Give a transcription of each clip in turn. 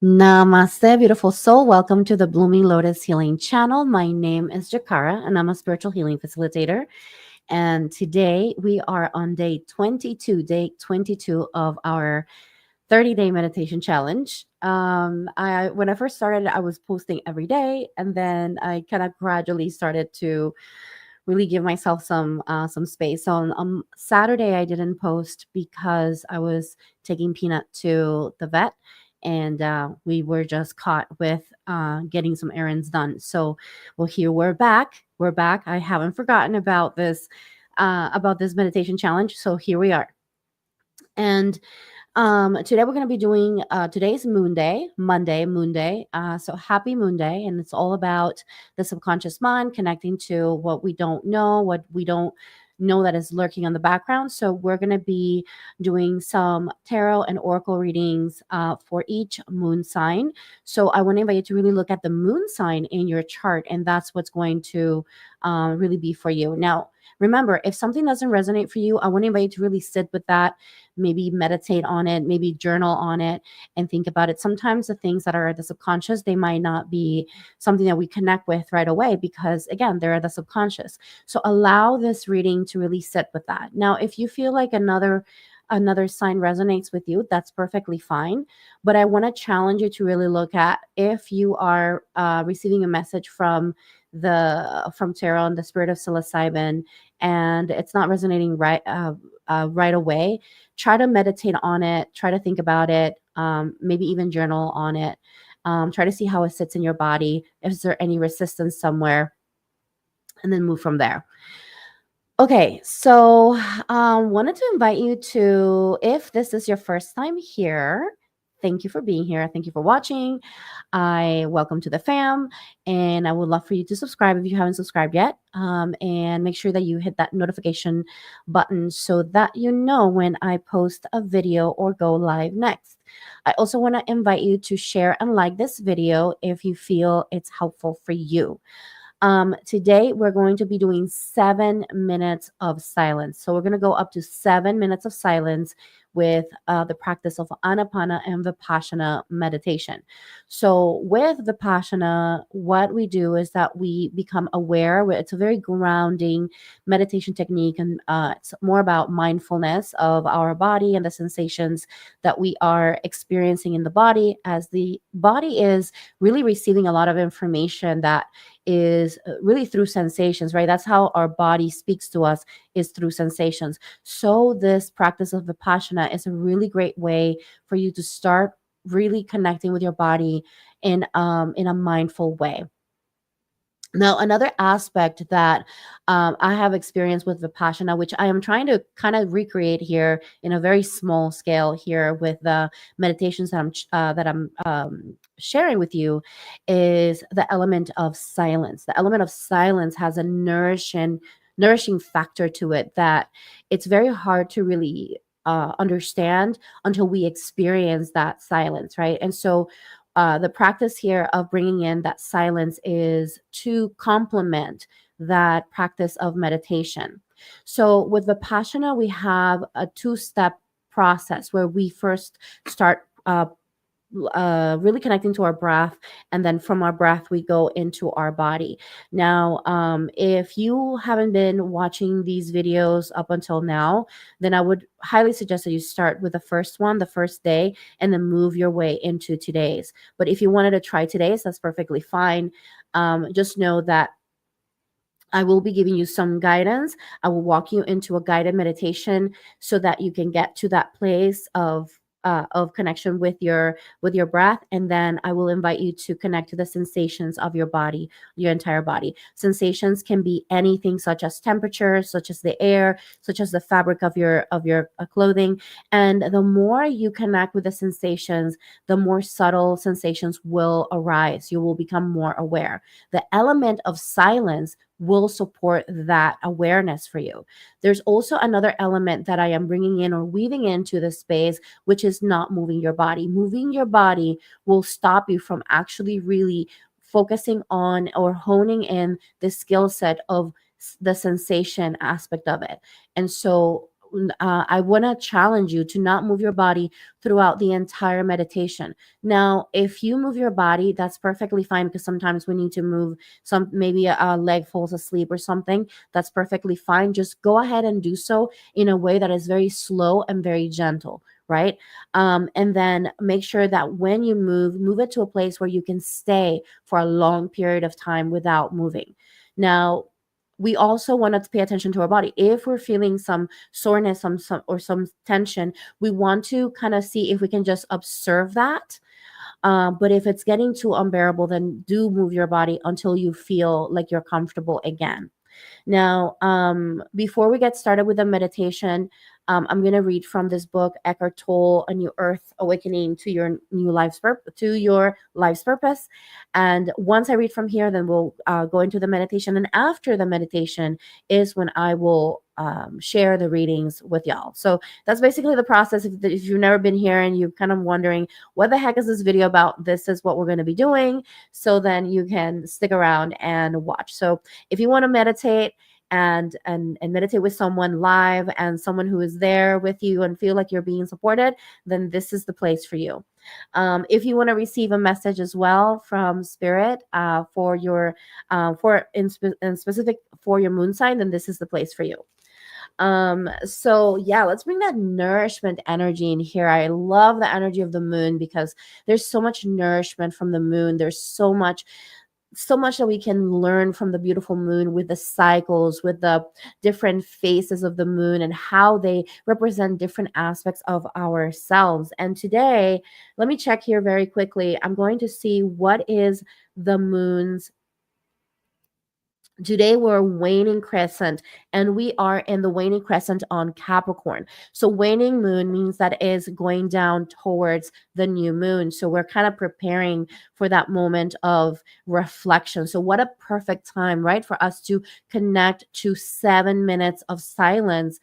Namaste, beautiful soul. Welcome to the Blooming Lotus Healing Channel. My name is Jikara, and I'm a spiritual healing facilitator. And today we are on day 22 of our 30-day meditation challenge. When I first started, I was posting every day, and then I kind of gradually started to really give myself some space. So on Saturday, I didn't post because I was taking Peanut to the vet, and we were just caught with getting some errands done. So, well, here we're back. We're back. I haven't forgotten about this meditation challenge. So here we are. And today we're going to be doing today's Moon Day, Monday, Moon Day. So happy Moon Day, and it's all about the subconscious mind connecting to what we don't know, what we don't know that is lurking on the background. So we're going to be doing some tarot and oracle readings for each moon sign. So I want to invite you to really look at the moon sign in your chart, and that's what's going to really be for you. Now, remember, if something doesn't resonate for you, I want to invite you to really sit with that, maybe meditate on it, maybe journal on it and think about it. Sometimes the things that are the subconscious, they might not be something that we connect with right away because, again, they're the subconscious. So allow this reading to really sit with that. Now, if you feel like another sign resonates with you, that's perfectly fine. But I want to challenge you to really look at if you are receiving a message from tarot and the spirit of psilocybin, and it's not resonating right away. Try to meditate on it. Try to think about it. Maybe even journal on it. Try to see how it sits in your body. Is there any resistance somewhere? And then move from there. Okay, so wanted to invite you to, if this is your first time here, thank you for being here. Thank you for watching. I welcome to the fam, and I would love for you to subscribe if you haven't subscribed yet, and make sure that you hit that notification button so that you know when I post a video or go live next. I also want to invite you to share and like this video if you feel it's helpful for you. Today, we're going to be doing 7 minutes of silence. So we're going to go up to 7 minutes of silence with the practice of Anapana and Vipassana meditation. So with Vipassana, what we do is that we become aware. It's a very grounding meditation technique, and it's more about mindfulness of our body and the sensations that we are experiencing in the body, as the body is really receiving a lot of information that is really through sensations, right? That's how our body speaks to us, is through sensations. So this practice of Vipassana is a really great way for you to start really connecting with your body in a mindful way. Now, another aspect that I have experienced with Vipassana, which I am trying to kind of recreate here in a very small scale here with the meditations that I'm sharing with you, is the element of silence. The element of silence has a nourishing factor to it that it's very hard to really understand until we experience that silence, right? And so the practice here of bringing in that silence is to complement that practice of meditation. So with Vipassana, we have a 2-step process where we first start really connecting to our breath, and then from our breath we go into our body. Now, if you haven't been watching these videos up until now, then I would highly suggest that you start with the first one, the first day, and then move your way into today's. But if you wanted to try today's, that's perfectly fine. Just know that I will be giving you some guidance. I will walk you into a guided meditation so that you can get to that place of connection with your breath, and then I will invite you to connect to the sensations of your body, your entire body. Sensations can be anything, such as temperature, such as the air, such as the fabric of your clothing. And the more you connect with the sensations, the more subtle sensations will arise. You will become more aware. The element of silence will support that awareness for you. There's also another element that I am bringing in or weaving into the space, which is not moving your body. Moving your body will stop you from actually really focusing on or honing in the skill set of the sensation aspect of it. And so I want to challenge you to not move your body throughout the entire meditation. Now, if you move your body, that's perfectly fine, because sometimes we need to move some, maybe a leg falls asleep or something. That's perfectly fine. Just go ahead and do so in a way that is very slow and very gentle, right? And then make sure that when you move it to a place where you can stay for a long period of time without moving. Now, we also want to pay attention to our body. If we're feeling some soreness, some tension, we want to kind of see if we can just observe that. But if it's getting too unbearable, then do move your body until you feel like you're comfortable again. Now, before we get started with the meditation, I'm going to read from this book, Eckhart Tolle, A New Earth Awakening to Your New Life's Purpose. And once I read from here, then we'll go into the meditation. And after the meditation is when I will share the readings with y'all. So that's basically the process. If you've never been here and you're kind of wondering, what the heck is this video about? This is what we're going to be doing. So then you can stick around and watch. So if you want to meditate and meditate with someone live and someone who is there with you and feel like you're being supported, then this is the place for you. If you want to receive a message as well from Spirit for your in specific for your moon sign, then this is the place for you. So yeah, let's bring that nourishment energy in here. I love the energy of the moon because there's so much nourishment from the moon. There's so much that we can learn from the beautiful moon, with the cycles, with the different phases of the moon and how they represent different aspects of ourselves. And today, let me check here very quickly. I'm going to see what is the moon's. Today we're waning crescent, and we are in the waning crescent on Capricorn. So waning moon means that it is going down towards the new moon. So we're kind of preparing for that moment of reflection. So what a perfect time, right, for us to connect to 7 minutes of silence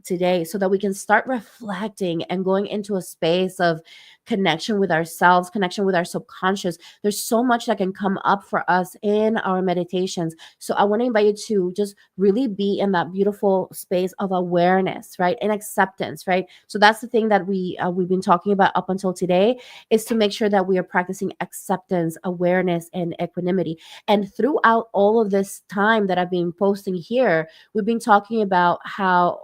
today, so that we can start reflecting and going into a space of connection with ourselves, connection with our subconscious. There's so much that can come up for us in our meditations. So I want to invite you to just really be in that beautiful space of awareness, right? And acceptance, right? So that's the thing that we've been talking about up until today, is to make sure that we are practicing acceptance, awareness, and equanimity. And throughout all of this time that I've been posting here, we've been talking about how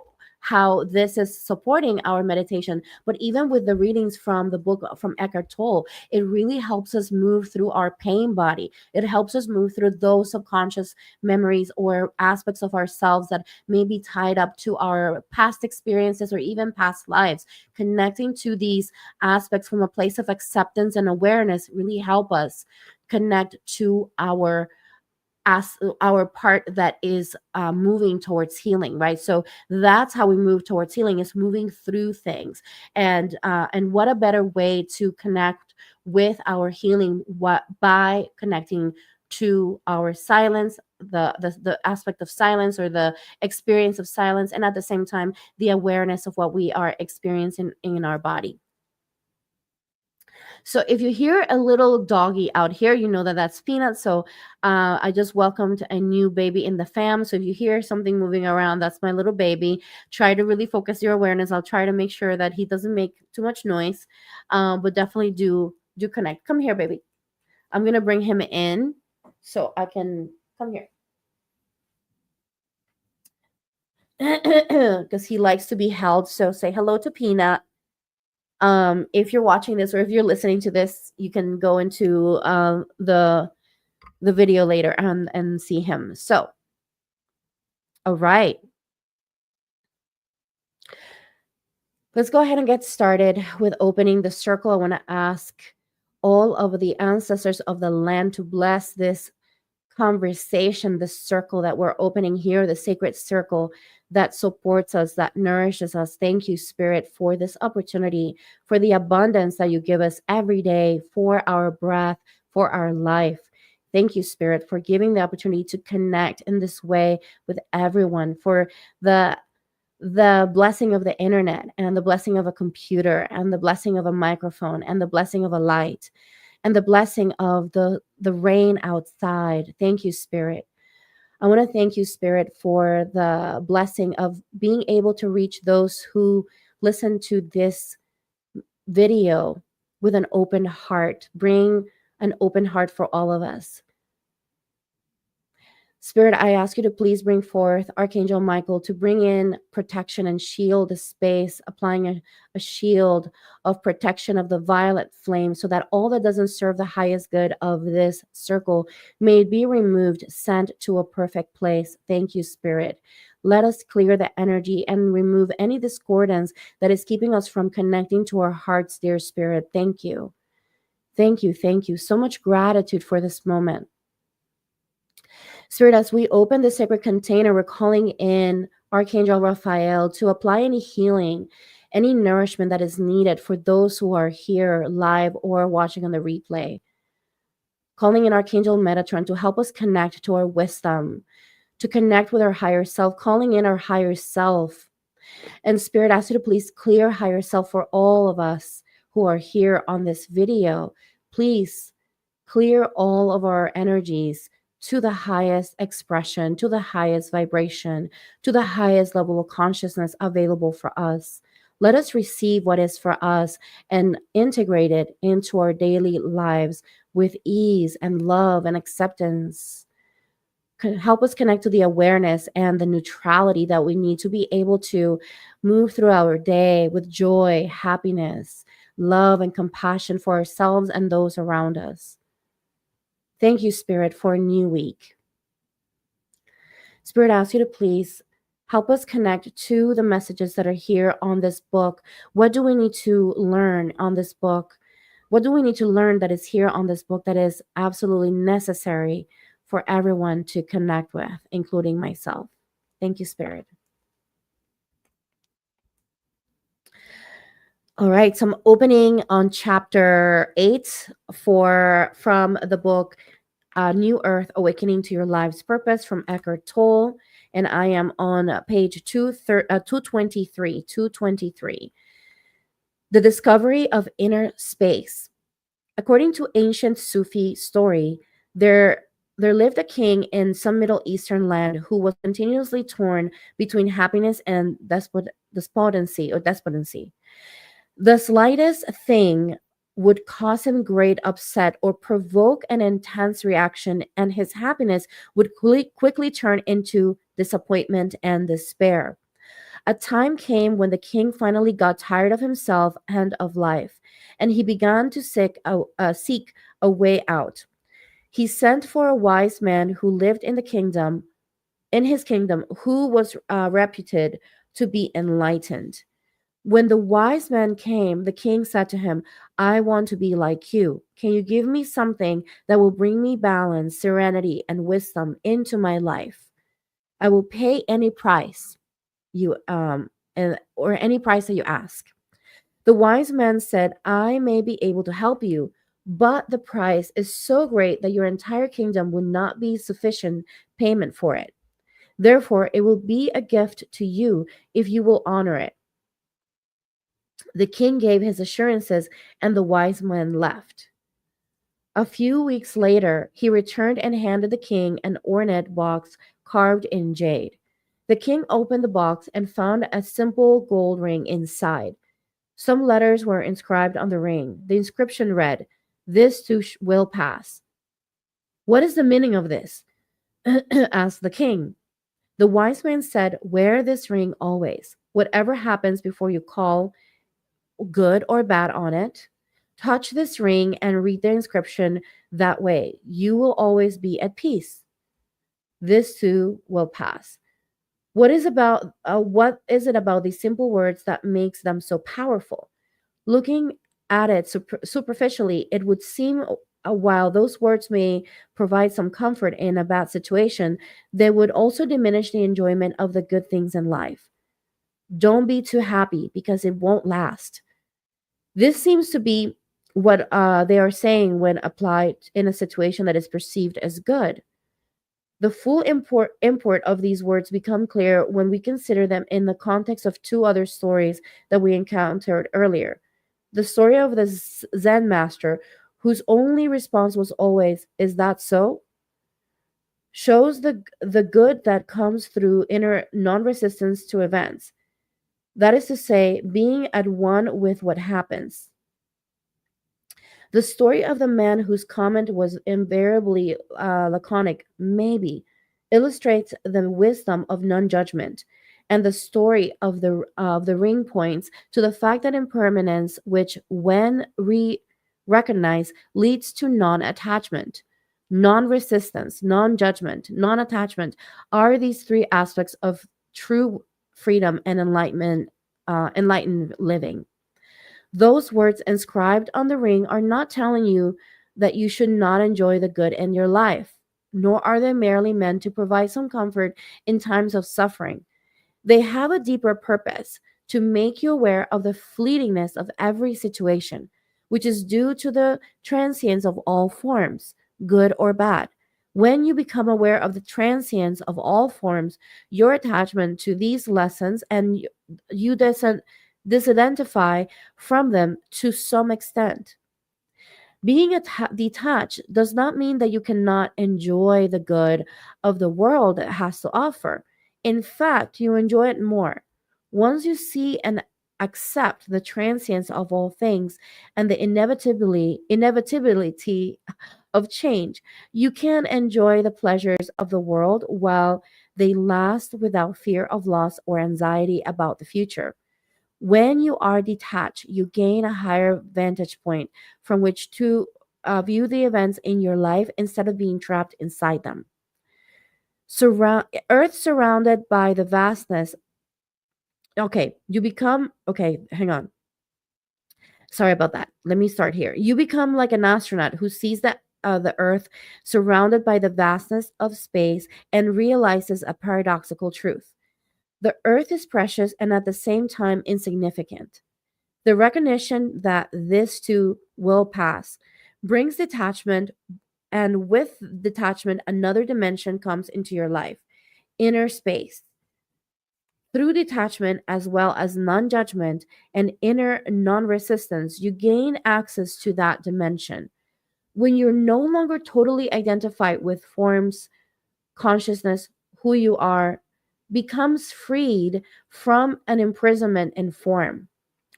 this is supporting our meditation. But even with the readings from the book from Eckhart Tolle, it really helps us move through our pain body. It helps us move through those subconscious memories or aspects of ourselves that may be tied up to our past experiences or even past lives. Connecting to these aspects from a place of acceptance and awareness really help us connect to as our part that is moving towards healing, right? So that's how we move towards healing, is moving through things. And what a better way to connect with our healing, what by connecting to our silence, the aspect of silence, or the experience of silence, and at the same time the awareness of what we are experiencing in our body. So if you hear a little doggy out here, you know that that's Peanut. So I just welcomed a new baby in the fam. So if you hear something moving around, that's my little baby. Try to really focus your awareness. I'll try to make sure that he doesn't make too much noise, but definitely do connect. Come here, baby. I'm gonna bring him in so I can come here. Because he likes to be held. So say hello to Peanut. If you're watching this or if you're listening to this, you can go into the video later and see him. So, all right. Let's go ahead and get started with opening the circle. I want to ask all of the ancestors of the land to bless this conversation, the circle that we're opening here, the sacred circle that supports us, that nourishes us. Thank you, Spirit, for this opportunity, for the abundance that you give us every day, for our breath, for our life. Thank you, Spirit, for giving the opportunity to connect in this way with everyone, for the blessing of the internet and the blessing of a computer and the blessing of a microphone and the blessing of a light and the blessing of the rain outside. Thank you, Spirit. I want to thank you, Spirit, for the blessing of being able to reach those who listen to this video with an open heart. Bring an open heart for all of us. Spirit, I ask you to please bring forth Archangel Michael to bring in protection and shield the space, applying a shield of protection of the violet flame so that all that doesn't serve the highest good of this circle may be removed, sent to a perfect place. Thank you, Spirit. Let us clear the energy and remove any discordance that is keeping us from connecting to our hearts, dear Spirit. Thank you. Thank you. Thank you. So much gratitude for this moment. Spirit, as we open the sacred container, we're calling in Archangel Raphael to apply any healing, any nourishment that is needed for those who are here live or watching on the replay. Calling in Archangel Metatron to help us connect to our wisdom, to connect with our higher self, calling in our higher self. And Spirit, I ask you to please clear higher self for all of us who are here on this video. Please clear all of our energies to the highest expression, to the highest vibration, to the highest level of consciousness available for us. Let us receive what is for us and integrate it into our daily lives with ease and love and acceptance. Help us connect to the awareness and the neutrality that we need to be able to move through our day with joy, happiness, love, and compassion for ourselves and those around us. Thank you, Spirit, for a new week. Spirit, I ask you to please help us connect to the messages that are here on this book. What do we need to learn on this book? What do we need to learn that is here on this book that is absolutely necessary for everyone to connect with, including myself? Thank you, Spirit. All right, so I'm opening on chapter 8 from the book New Earth, Awakening to Your Life's Purpose from Eckhart Tolle. And I am on page 223. The Discovery of Inner Space. According to ancient Sufi story, there lived a king in some Middle Eastern land who was continuously torn between happiness and despondency. The slightest thing would cause him great upset or provoke an intense reaction, and his happiness would quickly turn into disappointment and despair. A time came when the king finally got tired of himself and of life, and he began to seek a way out. He sent for a wise man who lived in his kingdom, who was reputed to be enlightened. When the wise man came, the king said to him, "I want to be like you. Can you give me something that will bring me balance, serenity, and wisdom into my life? I will pay any price or any price that you ask." The wise man said, "I may be able to help you, but the price is so great that your entire kingdom would not be sufficient payment for it. Therefore, it will be a gift to you if you will honor it." The king gave his assurances, and the wise man left. A few weeks later, he returned and handed the king an ornate box carved in jade. The king opened the box and found a simple gold ring inside. Some letters were inscribed on the ring. The inscription read, "This too will pass." "What is the meaning of this?" asked the king. The wise man said, "Wear this ring always. Whatever happens before you call good or bad on it, touch this ring and read the inscription. That way, you will always be at peace. This too will pass." What is it about these simple words that makes them so powerful? Looking at it superficially, it would seem while those words may provide some comfort in a bad situation, they would also diminish the enjoyment of the good things in life. Don't be too happy because it won't last. This seems to be what they are saying when applied in a situation that is perceived as good. The full import of these words become clear when we consider them in the context of two other stories that we encountered earlier. The story of the Zen master, whose only response was always, "Is that so?" shows the good that comes through inner non-resistance to events. That is to say, being at one with what happens. The story of the man whose comment was invariably laconic, maybe, illustrates the wisdom of non-judgment, and the story of the ring points to the fact that impermanence, which, when recognized, leads to non-attachment. Non-resistance, non-judgment, non-attachment are these three aspects of true freedom and enlightened living. Those words inscribed on the ring are not telling you that you should not enjoy the good in your life, nor are they merely meant to provide some comfort in times of suffering. They have a deeper purpose to make you aware of the fleetingness of every situation, which is due to the transience of all forms, good or bad. When you become aware of the transience of all forms, your attachment to these lessons and you disidentify from them to some extent. Being detached does not mean that you cannot enjoy the good of the world it has to offer. In fact, you enjoy it more. Once you see and accept the transience of all things and the inevitability of change, you can enjoy the pleasures of the world while they last without fear of loss or anxiety about the future. When you are detached, you gain a higher vantage point from which to view the events in your life instead of being trapped inside them. Earth surrounded by the vastness. Okay, hang on. Sorry about that. Let me start here. You become like an astronaut who sees the Earth surrounded by the vastness of space and realizes a paradoxical truth. The Earth is precious and at the same time insignificant. The recognition that this too will pass brings detachment, and with detachment, another dimension comes into your life: inner space. Through detachment, as well as non judgment and inner non resistance, you gain access to that dimension. When you're no longer totally identified with forms, consciousness, who you are, becomes freed from an imprisonment in form.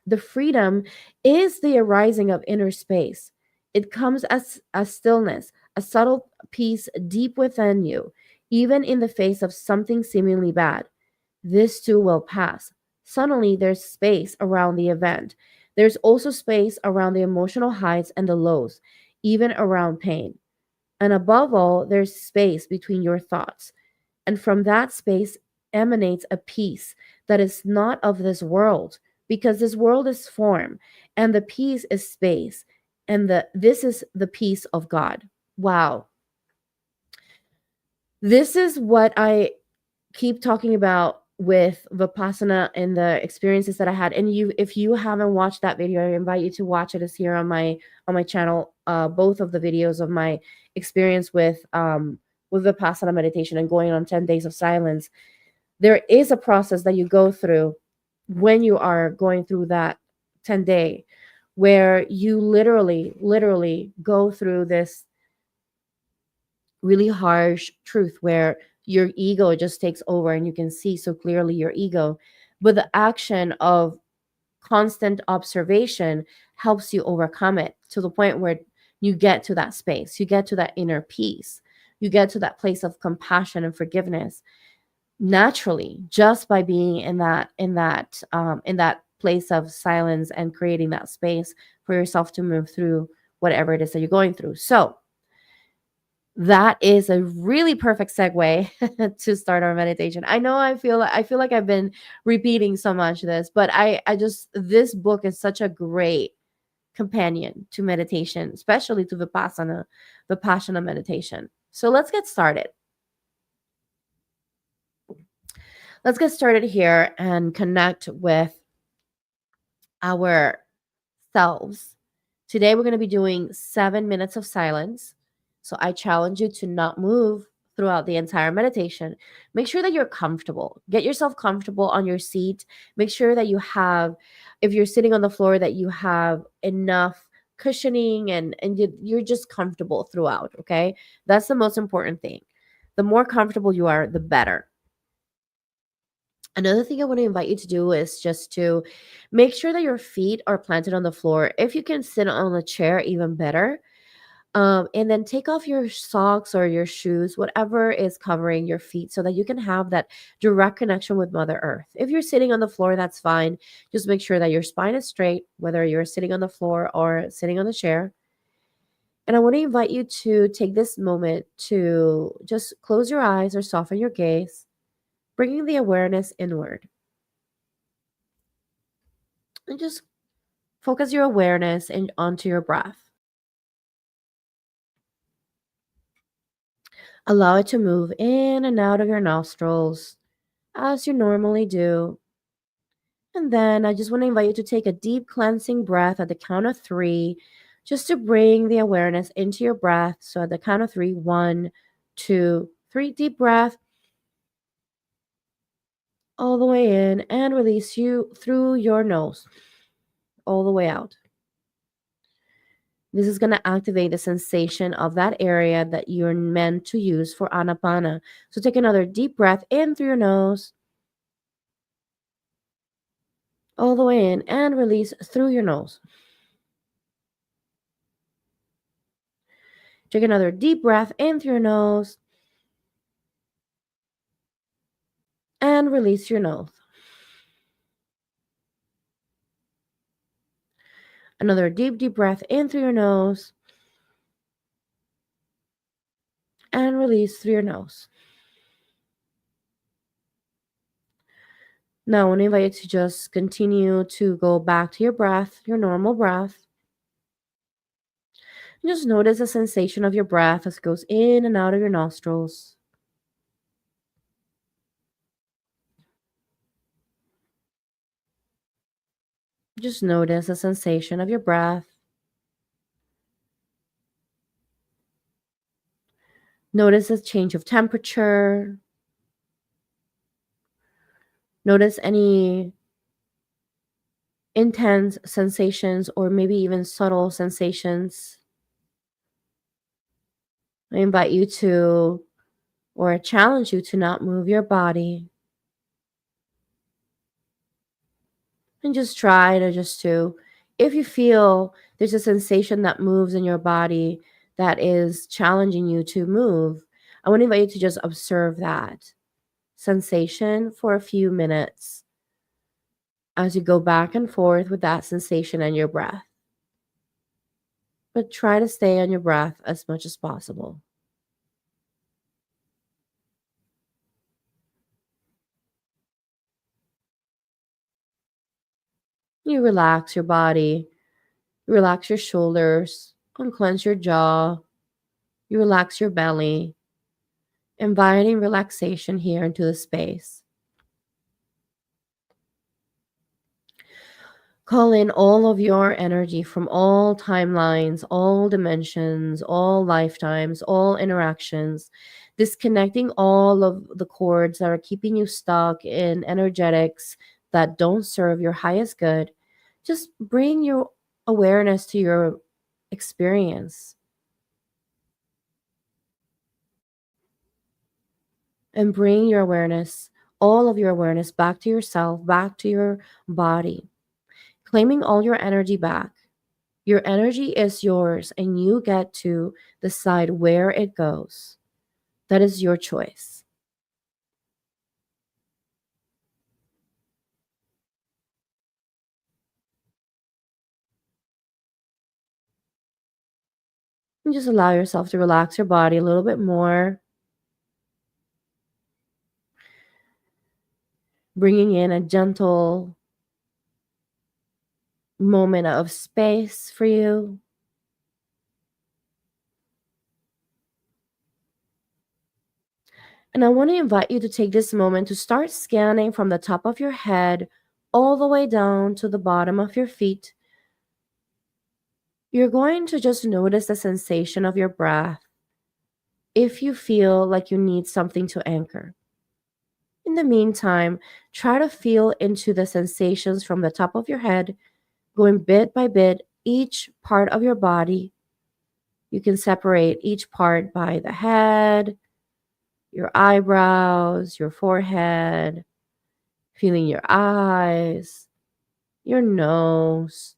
The freedom is the arising of inner space. It comes as a stillness, a subtle peace deep within you, even in the face of something seemingly bad. This too will pass. Suddenly, there's space around the event. There's also space around the emotional highs and the lows, even around pain. And above all, there's space between your thoughts. And from that space emanates a peace that is not of this world, because this world is form and the peace is space. And this is the peace of God. Wow. This is what I keep talking about with Vipassana and the experiences that I had. And if you haven't watched that video, I invite you to watch it. It's here on my channel. Both of the videos of my experience with Vipassana meditation and going on 10 days of silence. There is a process that you go through when you are going through that 10-day, where you literally go through this really harsh truth where your ego just takes over and you can see so clearly your ego. But the action of constant observation helps you overcome it to the point where you get to that space, you get to that inner peace, you get to that place of compassion and forgiveness naturally, just by being in that place of silence and creating that space for yourself to move through whatever it is that you're going through. So that is a really perfect segue to start our meditation. I know I feel like I've been repeating so much this, but I just, this book is such a great companion to meditation, especially to Vipassana meditation. So let's get started. Let's get started here and connect with ourselves. Today, we're going to be doing 7 minutes of silence. So I challenge you to not move throughout the entire meditation. Make sure that you're comfortable. Get yourself comfortable on your seat. Make sure that you have, if you're sitting on the floor, that you have enough cushioning and you're just comfortable throughout. Okay. That's the most important thing. The more comfortable you are, the better. Another thing I want to invite you to do is just to make sure that your feet are planted on the floor. If you can sit on a chair, even better. And then take off your socks or your shoes, whatever is covering your feet, so that you can have that direct connection with Mother Earth. If you're sitting on the floor, that's fine. Just make sure that your spine is straight, whether you're sitting on the floor or sitting on the chair. And I want to invite you to take this moment to just close your eyes or soften your gaze, bringing the awareness inward. And just focus your awareness onto your breath. Allow it to move in and out of your nostrils as you normally do. And then I just want to invite you to take a deep cleansing breath at the count of 3, just to bring the awareness into your breath. So at the count of 3, 1, 2, 3, deep breath all the way in, and release you through your nose all the way out. This is going to activate the sensation of that area that you're meant to use for Anapana. So take another deep breath in through your nose, all the way in, and release through your nose. Take another deep breath in through your nose, and release your nose. Another deep breath in through your nose, and release through your nose. Now I want to invite you to just continue to go back to your breath, your normal breath. And just notice the sensation of your breath as it goes in and out of your nostrils. Just notice the sensation of your breath. Notice the change of temperature. Notice any intense sensations or maybe even subtle sensations. I invite you to, or challenge you to, not move your body. And just try to, if you feel there's a sensation that moves in your body that is challenging you to move, I want to invite you to just observe that sensation for a few minutes as you go back and forth with that sensation and your breath. But try to stay on your breath as much as possible. You relax your body, you relax your shoulders, unclench your jaw, you relax your belly, inviting relaxation here into the space. Call in all of your energy from all timelines, all dimensions, all lifetimes, all interactions, disconnecting all of the cords that are keeping you stuck in energetics that don't serve your highest good. Just bring your awareness to your experience. And bring your awareness, all of your awareness, back to yourself, back to your body, claiming all your energy back. Your energy is yours, and you get to decide where it goes. That is your choice. And just allow yourself to relax your body a little bit more, bringing in a gentle moment of space for you. And I want to invite you to take this moment to start scanning from the top of your head all the way down to the bottom of your feet. You're going to just notice the sensation of your breath if you feel like you need something to anchor. In the meantime, try to feel into the sensations from the top of your head, going bit by bit, each part of your body. You can separate each part by the head, your eyebrows, your forehead, feeling your eyes, your nose,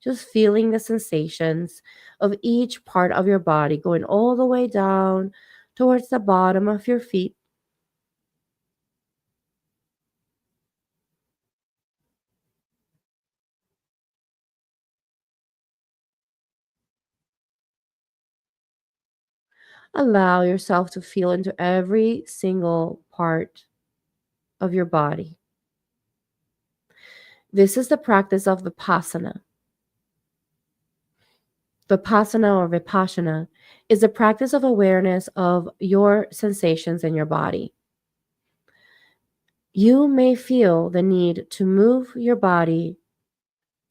just feeling the sensations of each part of your body going all the way down towards the bottom of your feet. Allow yourself to feel into every single part of your body. This is the practice of Vipassana. Vipassana or Vipassana is the practice of awareness of your sensations in your body. You may feel the need to move your body,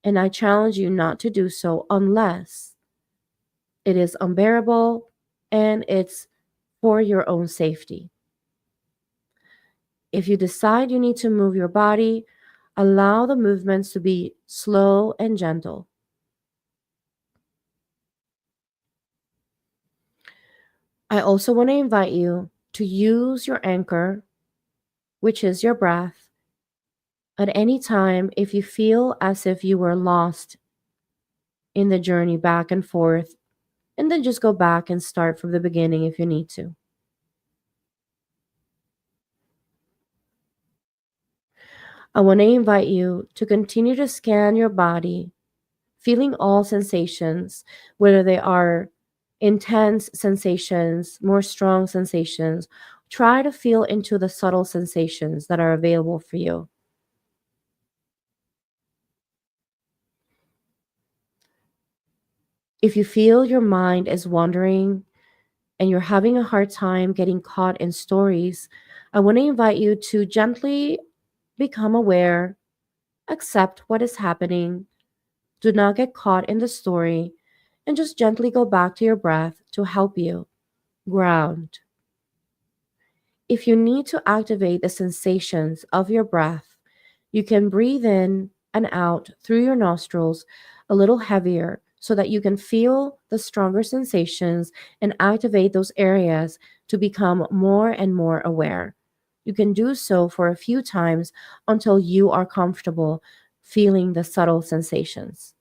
and I challenge you not to do so unless it is unbearable and it's for your own safety. If you decide you need to move your body, allow the movements to be slow and gentle. I also want to invite you to use your anchor, which is your breath, at any time if you feel as if you were lost in the journey back and forth, and then just go back and start from the beginning if you need to. I want to invite you to continue to scan your body, feeling all sensations, whether they are intense sensations, more strong sensations. Try to feel into the subtle sensations that are available for you. If you feel your mind is wandering and you're having a hard time getting caught in stories, I want to invite you to gently become aware, accept what is happening, do not get caught in the story, and just gently go back to your breath to help you ground. If you need to activate the sensations of your breath, you can breathe in and out through your nostrils a little heavier so that you can feel the stronger sensations and activate those areas to become more and more aware. You can do so for a few times until you are comfortable feeling the subtle sensations.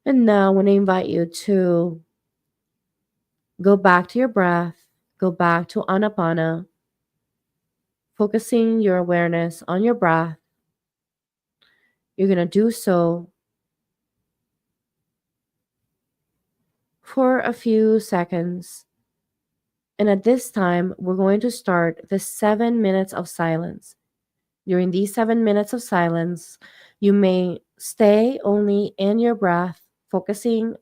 And now I want to invite you to go back to your breath, go back to Anapana, focusing your awareness on your breath. You're going to do so for a few seconds. And at this time, we're going to start the 7 minutes of silence. During these 7 minutes of silence, you may stay only in your breath, focusing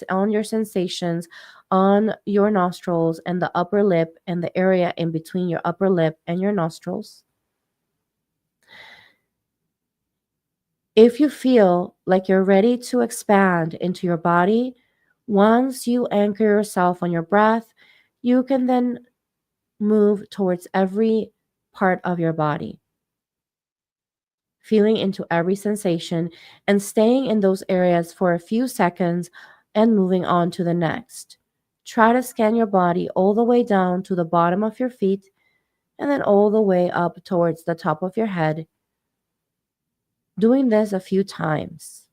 on your sensations on your nostrils and the upper lip and the area in between your upper lip and your nostrils. If you feel like you're ready to expand into your body, once you anchor yourself on your breath, you can then move towards every part of your body, feeling into every sensation and staying in those areas for a few seconds and moving on to the next. Try to scan your body all the way down to the bottom of your feet and then all the way up towards the top of your head, doing this a few times.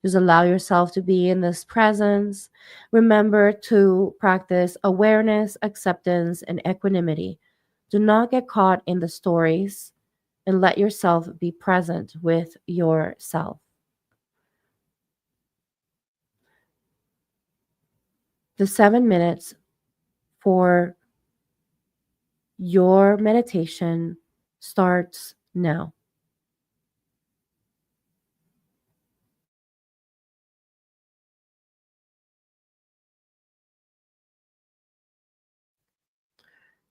Just allow yourself to be in this presence. Remember to practice awareness, acceptance, and equanimity. Do not get caught in the stories and let yourself be present with yourself. The 7 minutes for your meditation starts now.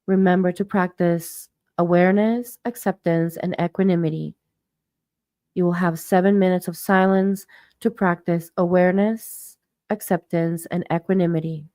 Remember to practice awareness, acceptance, and equanimity. You will have 7 minutes of silence to practice awareness, acceptance, and equanimity.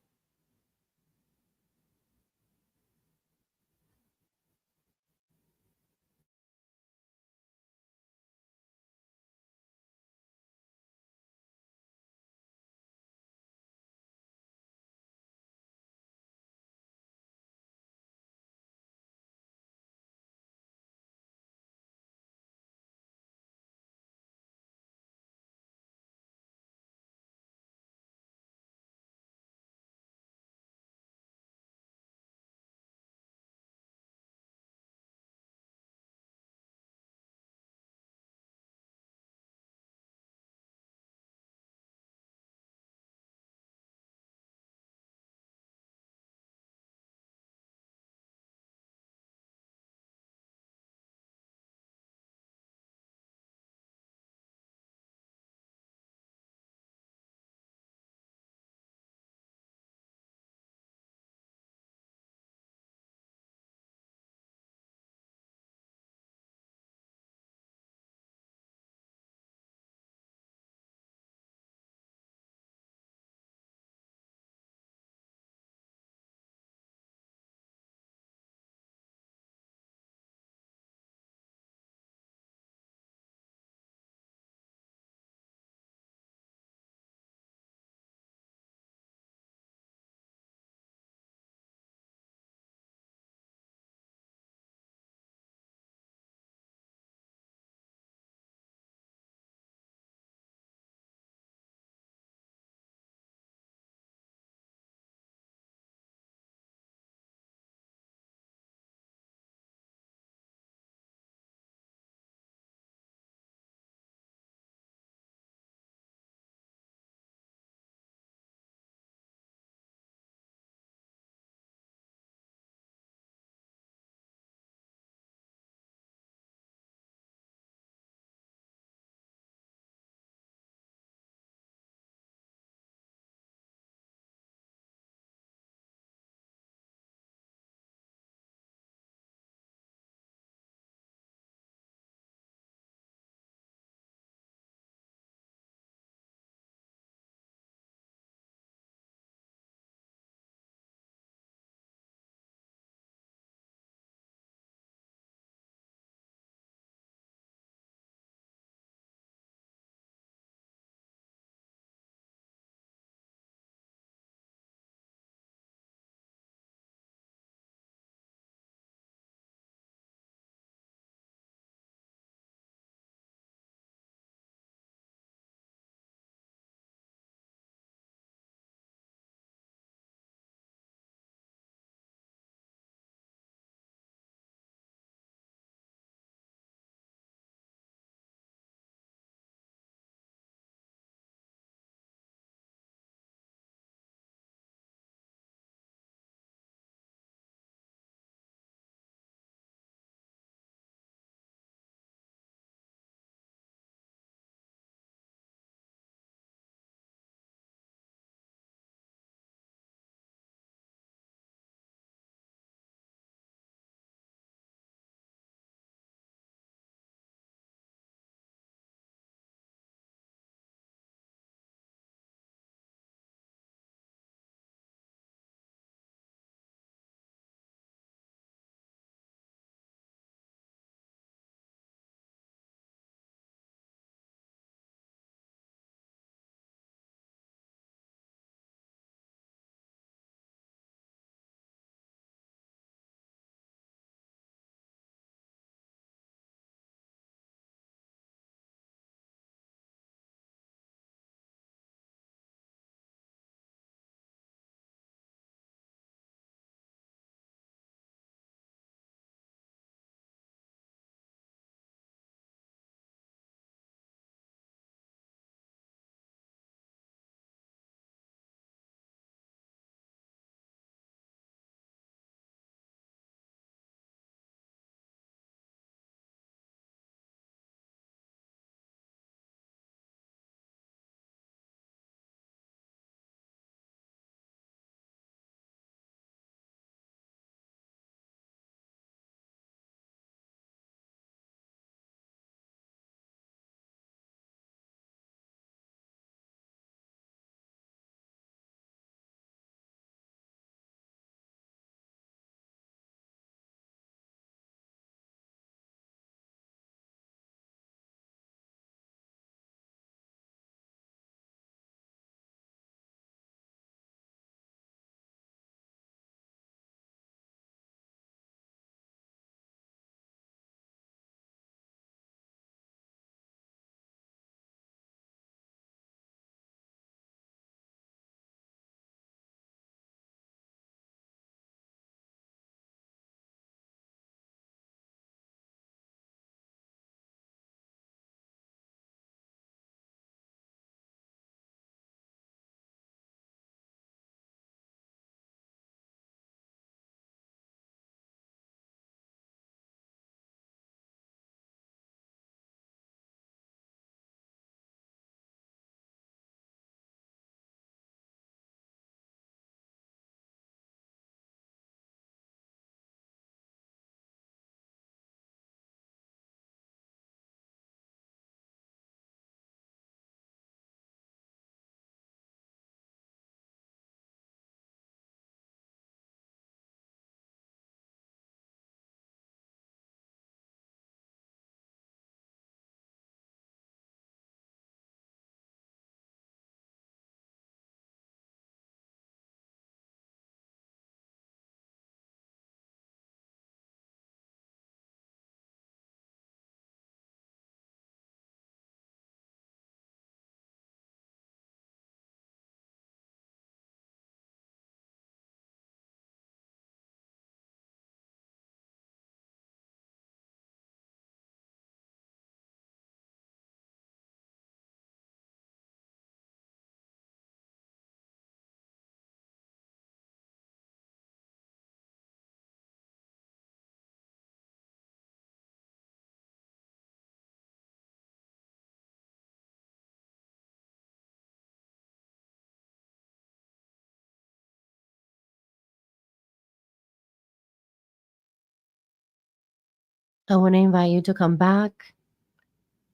I want to invite you to come back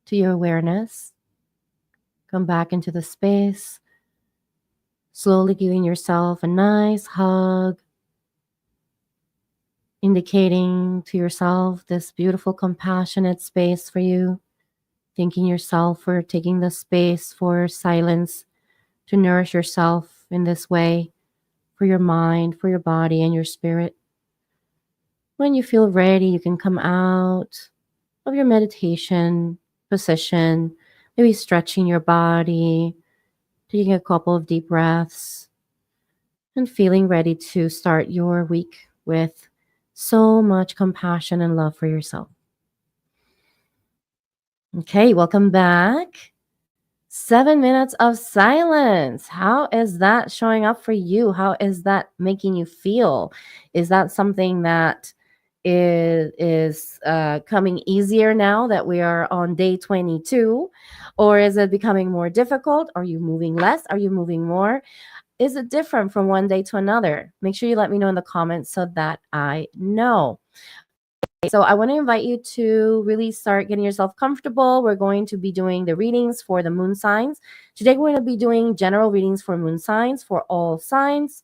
to your awareness. Come back into the space, slowly giving yourself a nice hug, indicating to yourself this beautiful, compassionate space for you. Thanking yourself for taking the space for silence to nourish yourself in this way, for your mind, for your body, and your spirit. When you feel ready, you can come out of your meditation position, maybe stretching your body, taking a couple of deep breaths, and feeling ready to start your week with so much compassion and love for yourself. Okay, welcome back. 7 minutes of silence. How is that showing up for you? How is that making you feel? Is that something that is coming easier now that we are on day 22? Or is it becoming more difficult? Are you moving less? Are you moving more? Is it different from one day to another? Make sure you let me know in the comments so that I know. So I want to invite you to really start getting yourself comfortable. We're going to be doing the readings for the moon signs. Today we're going to be doing general readings for moon signs for all signs.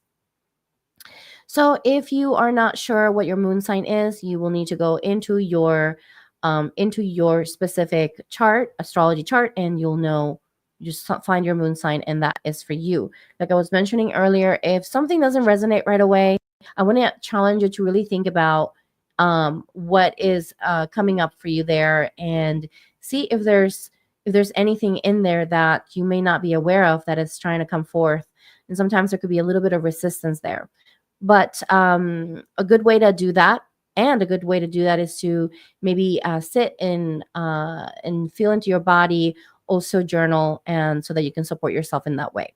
So if you are not sure what your moon sign is, you will need to go into your specific chart, astrology chart, and you'll know. Just find your moon sign, and that is for you. Like I was mentioning earlier, if something doesn't resonate right away, I want to challenge you to really think about what is coming up for you there, and see if there's anything in there that you may not be aware of that is trying to come forth. And sometimes there could be a little bit of resistance there. But a good way to do that, is to maybe sit and feel into your body, also journal, and so that you can support yourself in that way.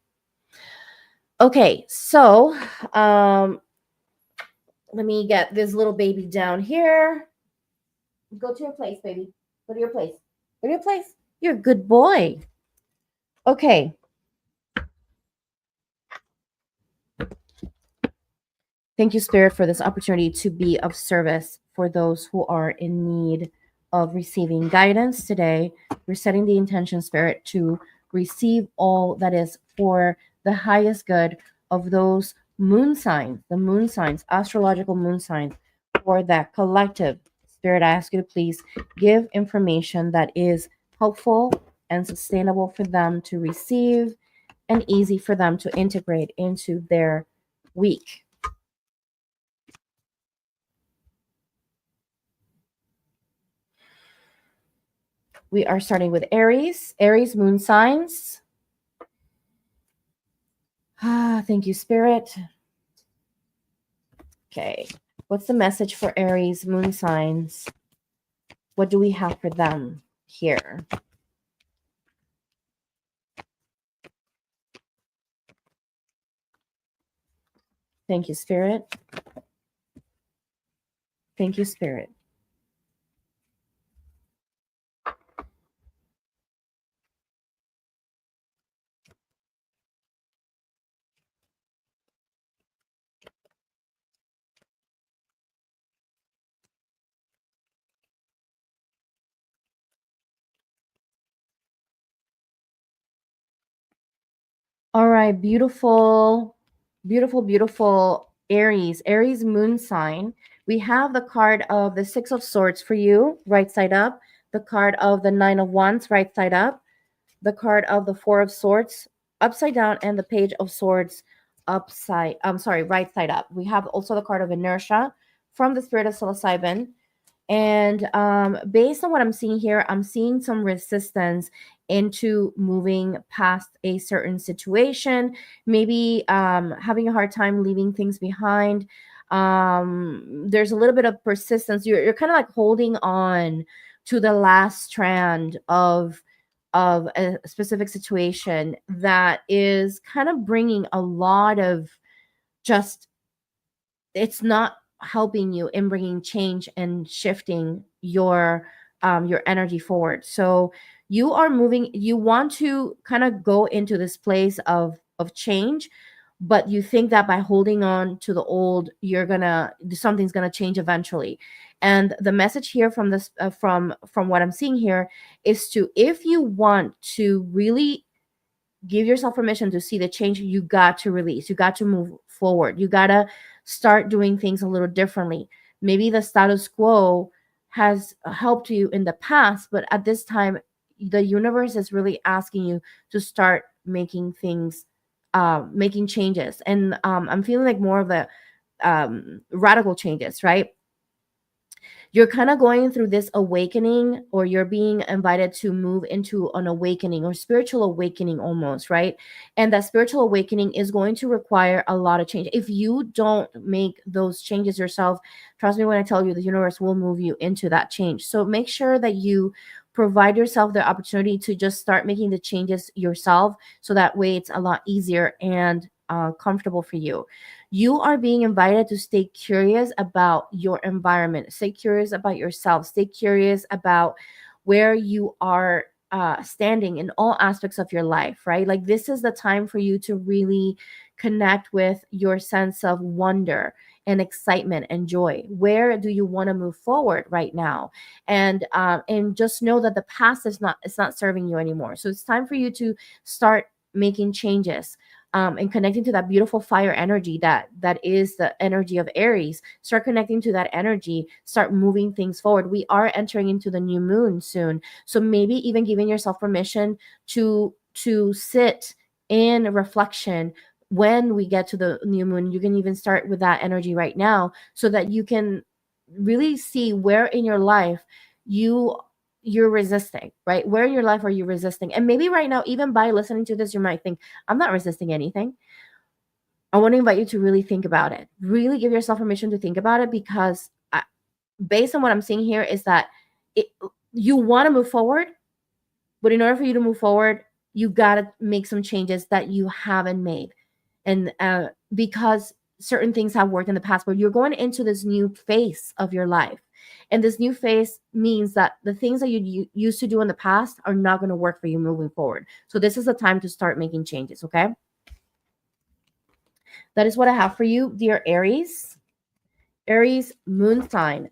Okay, so let me get this little baby down here. Go to your place, baby. Go to your place. Go to your place. You're a good boy. Okay. Thank you, Spirit, for this opportunity to be of service for those who are in need of receiving guidance today. We're setting the intention, Spirit, to receive all that is for the highest good of those moon signs, the moon signs, astrological moon signs, for that collective. Spirit, I ask you to please give information that is helpful and sustainable for them to receive and easy for them to integrate into their week. We are starting with Aries. Aries moon signs. Thank you, Spirit. Okay. What's the message for Aries moon signs? What do we have for them here? Thank you, Spirit. Thank you, Spirit. All right, beautiful, beautiful, beautiful Aries. Aries moon sign. We have the card of the Six of Swords for you, right side up. The card of the Nine of Wands, right side up. The card of the Four of Swords, upside down, and the Page of Swords, right side up. We have also the card of Inertia from the Spirit of Psilocybin. And based on what I'm seeing here, I'm seeing some resistance into moving past a certain situation, maybe having a hard time leaving things behind. There's a little bit of persistence. You're kind of like holding on to the last strand of a specific situation that is kind of bringing a lot of just, it's not helping you in bringing change and shifting your energy forward. So you are moving, you want to kind of go into this place of change, but you think that by holding on to the old, something's gonna change eventually. And the message here from this from what I'm seeing here is to, if you want to really give yourself permission to see the change, you got to release, you got to move forward, you got to start doing things a little differently. Maybe the status quo has helped you in the past, but at this time the universe is really asking you to start making things, making changes. And I'm feeling like more of the radical changes, right? You're kind of going through this awakening, or you're being invited to move into an awakening or spiritual awakening almost, right? And that spiritual awakening is going to require a lot of change. If you don't make those changes yourself, trust me when I tell you, the universe will move you into that change. So make sure that you provide yourself the opportunity to just start making the changes yourself, so that way it's a lot easier and comfortable for you. You are being invited to stay curious about your environment, stay curious about yourself, stay curious about where you are standing in all aspects of your life, right? Like, this is the time for you to really connect with your sense of wonder and excitement and joy. Where do you want to move forward right now? And just know that the past is not, it's not serving you anymore. So it's time for you to start making changes, and connecting to that beautiful fire energy that is the energy of Aries. Start connecting to that energy, start moving things forward. We are entering into the new moon soon, so maybe even giving yourself permission to sit in reflection. When we get to the new moon, you can even start with that energy right now, so that you can really see where in your life you're resisting, right? Where in your life are you resisting? And maybe right now, even by listening to this, you might think, I'm not resisting anything. I want to invite you to really think about it. Really give yourself permission to think about it, because based on what I'm seeing here is that it, you want to move forward, but in order for you to move forward, you got to make some changes that you haven't made. And because certain things have worked in the past, but you're going into this new phase of your life. And this new phase means that the things that you used to do in the past are not going to work for you moving forward. So this is the time to start making changes, okay? That is what I have for you, dear Aries. Aries moon sign.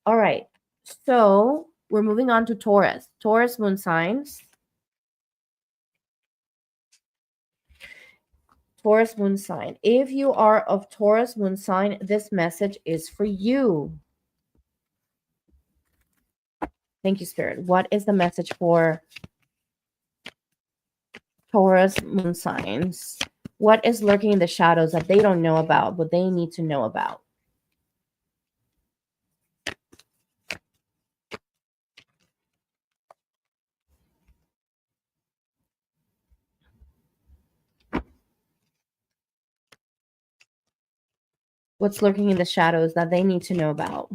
All right. So we're moving on to Taurus. Taurus moon signs. Taurus moon sign. If you are of Taurus moon sign, this message is for you. Thank you, Spirit. What is the message for Taurus moon signs? What is lurking in the shadows that they don't know about, but they need to know about? What's lurking in the shadows that they need to know about?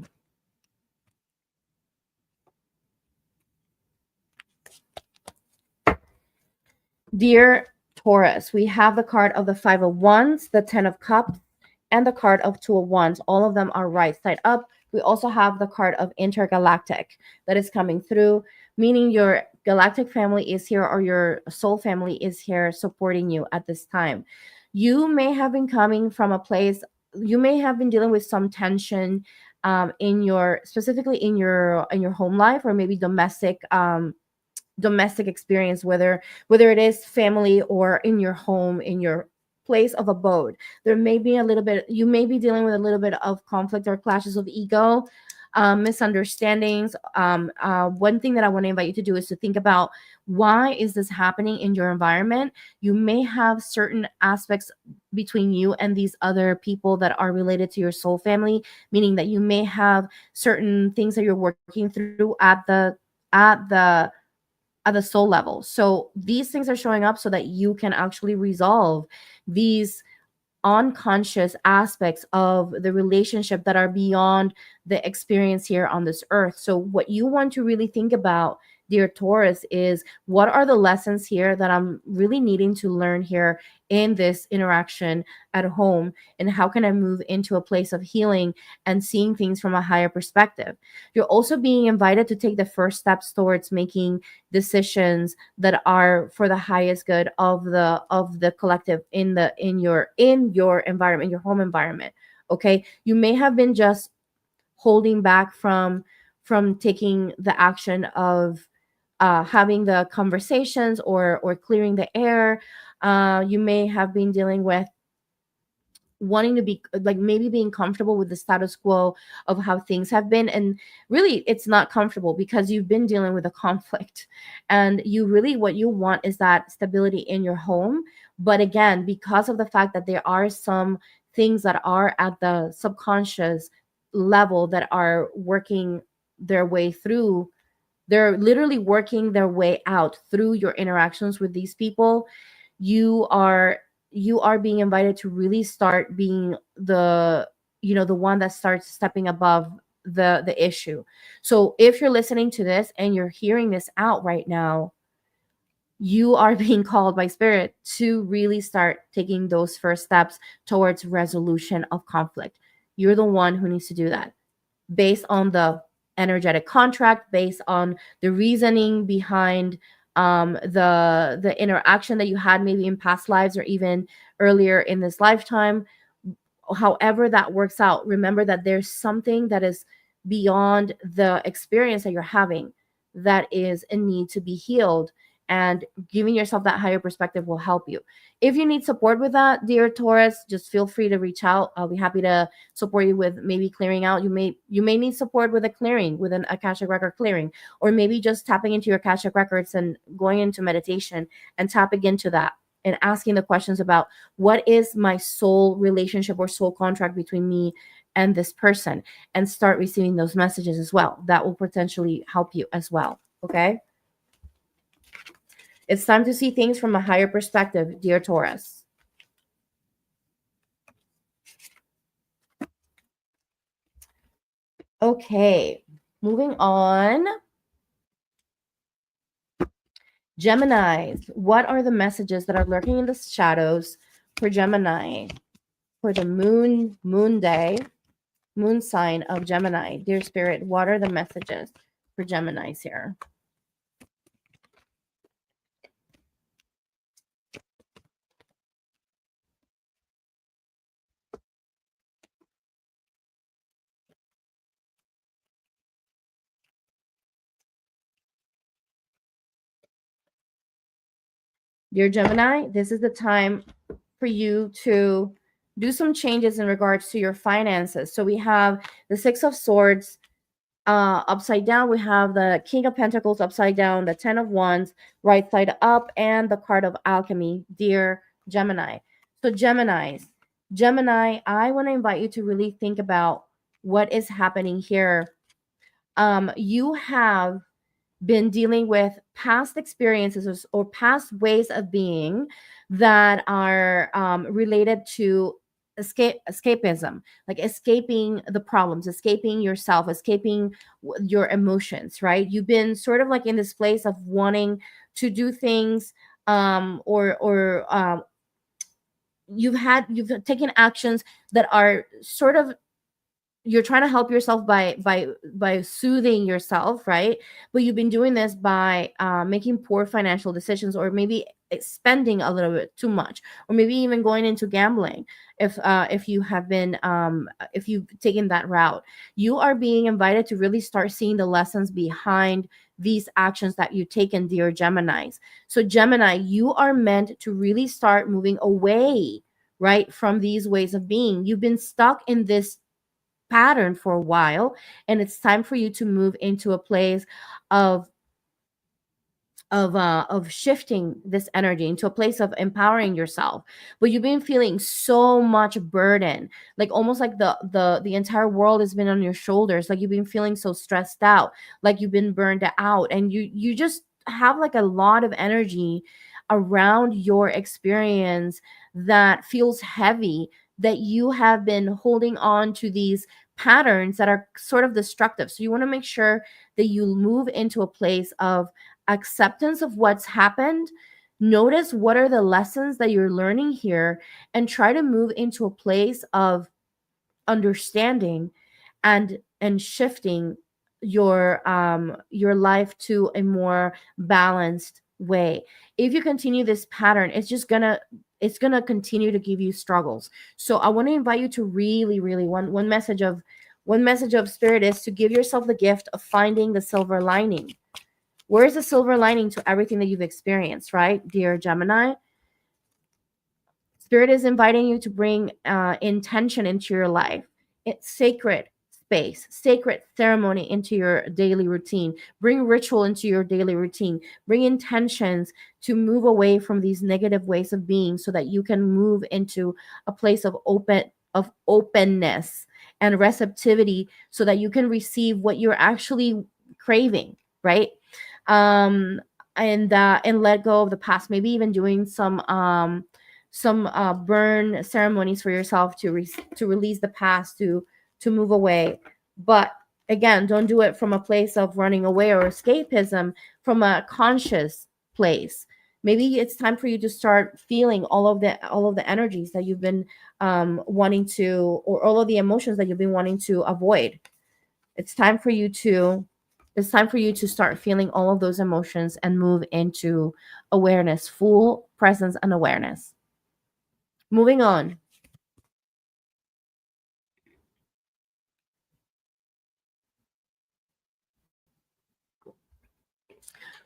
Dear Taurus, we have the card of the Five of Wands, the Ten of Cups, and the card of Two of Wands. All of them are right side up. We also have the card of Intergalactic that is coming through, meaning your galactic family is here, or your soul family is here supporting you at this time. You may have been coming from a place, you may have been dealing with some tension in your, specifically in your home life, or maybe domestic experience, whether it is family or in your home, in your place of abode. There may be a little bit, you may be dealing with a little bit of conflict or clashes of ego, misunderstandings. One thing that I want to invite you to do is to think about, why is this happening in your environment? You may have certain aspects between you and these other people that are related to your soul family, meaning that you may have certain things that you're working through at the soul level. So these things are showing up so that you can actually resolve these unconscious aspects of the relationship that are beyond the experience here on this earth. So what you want to really think about dear Taurus, is what are the lessons here that I'm really needing to learn here in this interaction at home, and how can I move into a place of healing and seeing things from a higher perspective. You're also being invited to take the first steps towards making decisions that are for the highest good of the collective in your environment, your home environment. Okay, you may have been just holding back from taking the action of having the conversations or clearing the air. You may have been dealing with wanting to be like maybe being comfortable with the status quo of how things have been, and really it's not comfortable because you've been dealing with a conflict, and you really, what you want is that stability in your home. But again, because of the fact that there are some things that are at the subconscious level that are working their way through, they're literally working their way out through your interactions with these people. You are you are being invited to really start being the one that starts stepping above the issue. So if you're listening to this and you're hearing this out right now, you are being called by spirit to really start taking those first steps towards resolution of conflict. You're the one who needs to do that, based on the energetic contract, based on the reasoning behind the interaction that you had maybe in past lives or even earlier in this lifetime. However that works out, remember that there's something that is beyond the experience that you're having that is a need to be healed, and giving yourself that higher perspective will help you. If you need support with that, dear Taurus, just feel free to reach out. I'll be happy to support you with maybe clearing out. You may need support with a clearing, with an Akashic record clearing, or maybe just tapping into your Akashic records and going into meditation and tapping into that and asking the questions about what is my soul relationship or soul contract between me and this person, and start receiving those messages as well. That will potentially help you as well. Okay. It's time to see things from a higher perspective, dear Taurus. Okay, moving on. Geminis, what are the messages that are lurking in the shadows for Gemini for the moon day, moon sign of Gemini? Dear Spirit, what are the messages for Geminis here? Dear Gemini, this is the time for you to do some changes in regards to your finances. So we have the Six of Swords upside down. We have the King of Pentacles upside down, the Ten of Wands right side up, and the card of Alchemy, dear Gemini. So Gemini, I want to invite you to really think about what is happening here. You have been dealing with past experiences or past ways of being that are related to escapism, like escaping the problems, escaping yourself, escaping your emotions, right? You've been sort of like in this place of wanting to do things, or you've taken actions that are sort of, you're trying to help yourself by soothing yourself, right? But you've been doing this by making poor financial decisions, or maybe spending a little bit too much, or maybe even going into gambling. If you have been if you've taken that route, you are being invited to really start seeing the lessons behind these actions that you've taken, dear Geminis. So Gemini, you are meant to really start moving away, right, from these ways of being. You've been stuck in this pattern for a while, and it's time for you to move into a place of of shifting this energy into a place of empowering yourself. But you've been feeling so much burden, like almost like the entire world has been on your shoulders, like you've been feeling so stressed out, like you've been burned out, and you just have like a lot of energy around your experience that feels heavy, that you have been holding on to these patterns that are sort of destructive. So you want to make sure that you move into a place of acceptance of what's happened. Notice what are the lessons that you're learning here, and try to move into a place of understanding and shifting your life to a more balanced way. If you continue this pattern, it's gonna continue to give you struggles. So I want to invite you to really one message of spirit is to give yourself the gift of finding the silver lining. Where is the silver lining to everything that you've experienced, right, dear Gemini? Spirit is inviting you to bring intention into your life. It's sacred space, sacred ceremony into your daily routine. Bring ritual into your daily routine. Bring intentions to move away from these negative ways of being, so that you can move into a place of openness and receptivity, so that you can receive what you're actually craving, right? And let go of the past. Maybe even doing some burn ceremonies for yourself to release the past, to move away. But again, don't do it from a place of running away or escapism, from a conscious place. Maybe it's time for you to start feeling all of the energies that you've been wanting to, or all of the emotions that you've been wanting to avoid. It's time for you to start feeling all of those emotions and move into awareness, full presence and awareness. Moving on.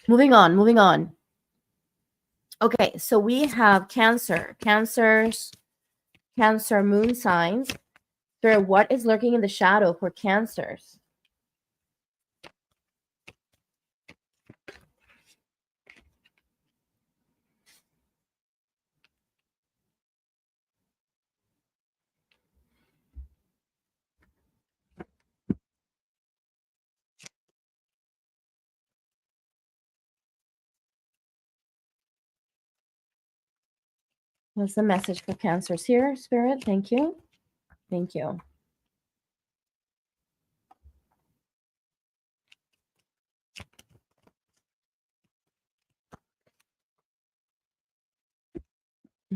Moving on. Okay, so we have Cancer moon signs. So what is lurking in the shadow for Cancers? What's the message for Cancers here, Spirit? Thank you. Thank you.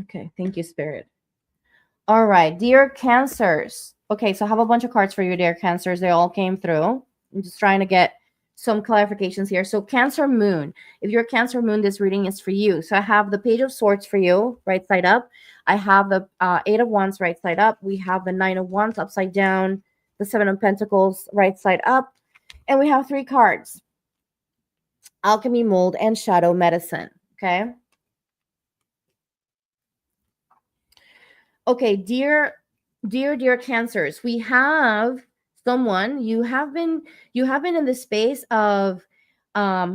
Okay, thank you, Spirit. All right, dear Cancers. Okay, so I have a bunch of cards for you, dear Cancers. They all came through. I'm just trying to get some clarifications here. So Cancer moon. If you're Cancer moon, this reading is for you. So I have the Page of Swords for you, right side up. I have the Eight of Wands right side up. We have the Nine of Wands upside down. The Seven of Pentacles right side up. And we have 3 cards. Alchemy, Mold, and Shadow Medicine. Okay. Okay, dear Cancers, we have someone. You have been in the space of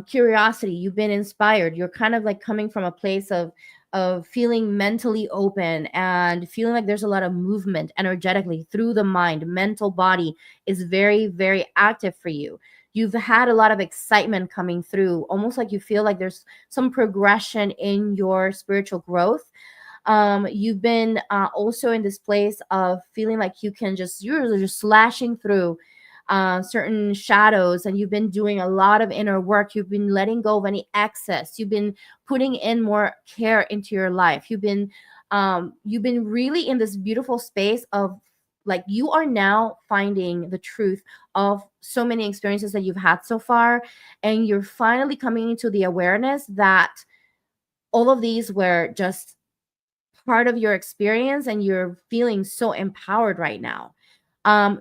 curiosity. You've been inspired. You're kind of like coming from a place of feeling mentally open and feeling like there's a lot of movement energetically through the mind. Mental body is very, very active for you. You've had a lot of excitement coming through, almost like you feel like there's some progression in your spiritual growth. You've been also in this place of feeling like you're just slashing through certain shadows, and you've been doing a lot of inner work. You've been letting go of any excess. You've been putting in more care into your life. You've been really in this beautiful space of like, you are now finding the truth of so many experiences that you've had so far, and you're finally coming into the awareness that all of these were just part of your experience, and you're feeling so empowered right now,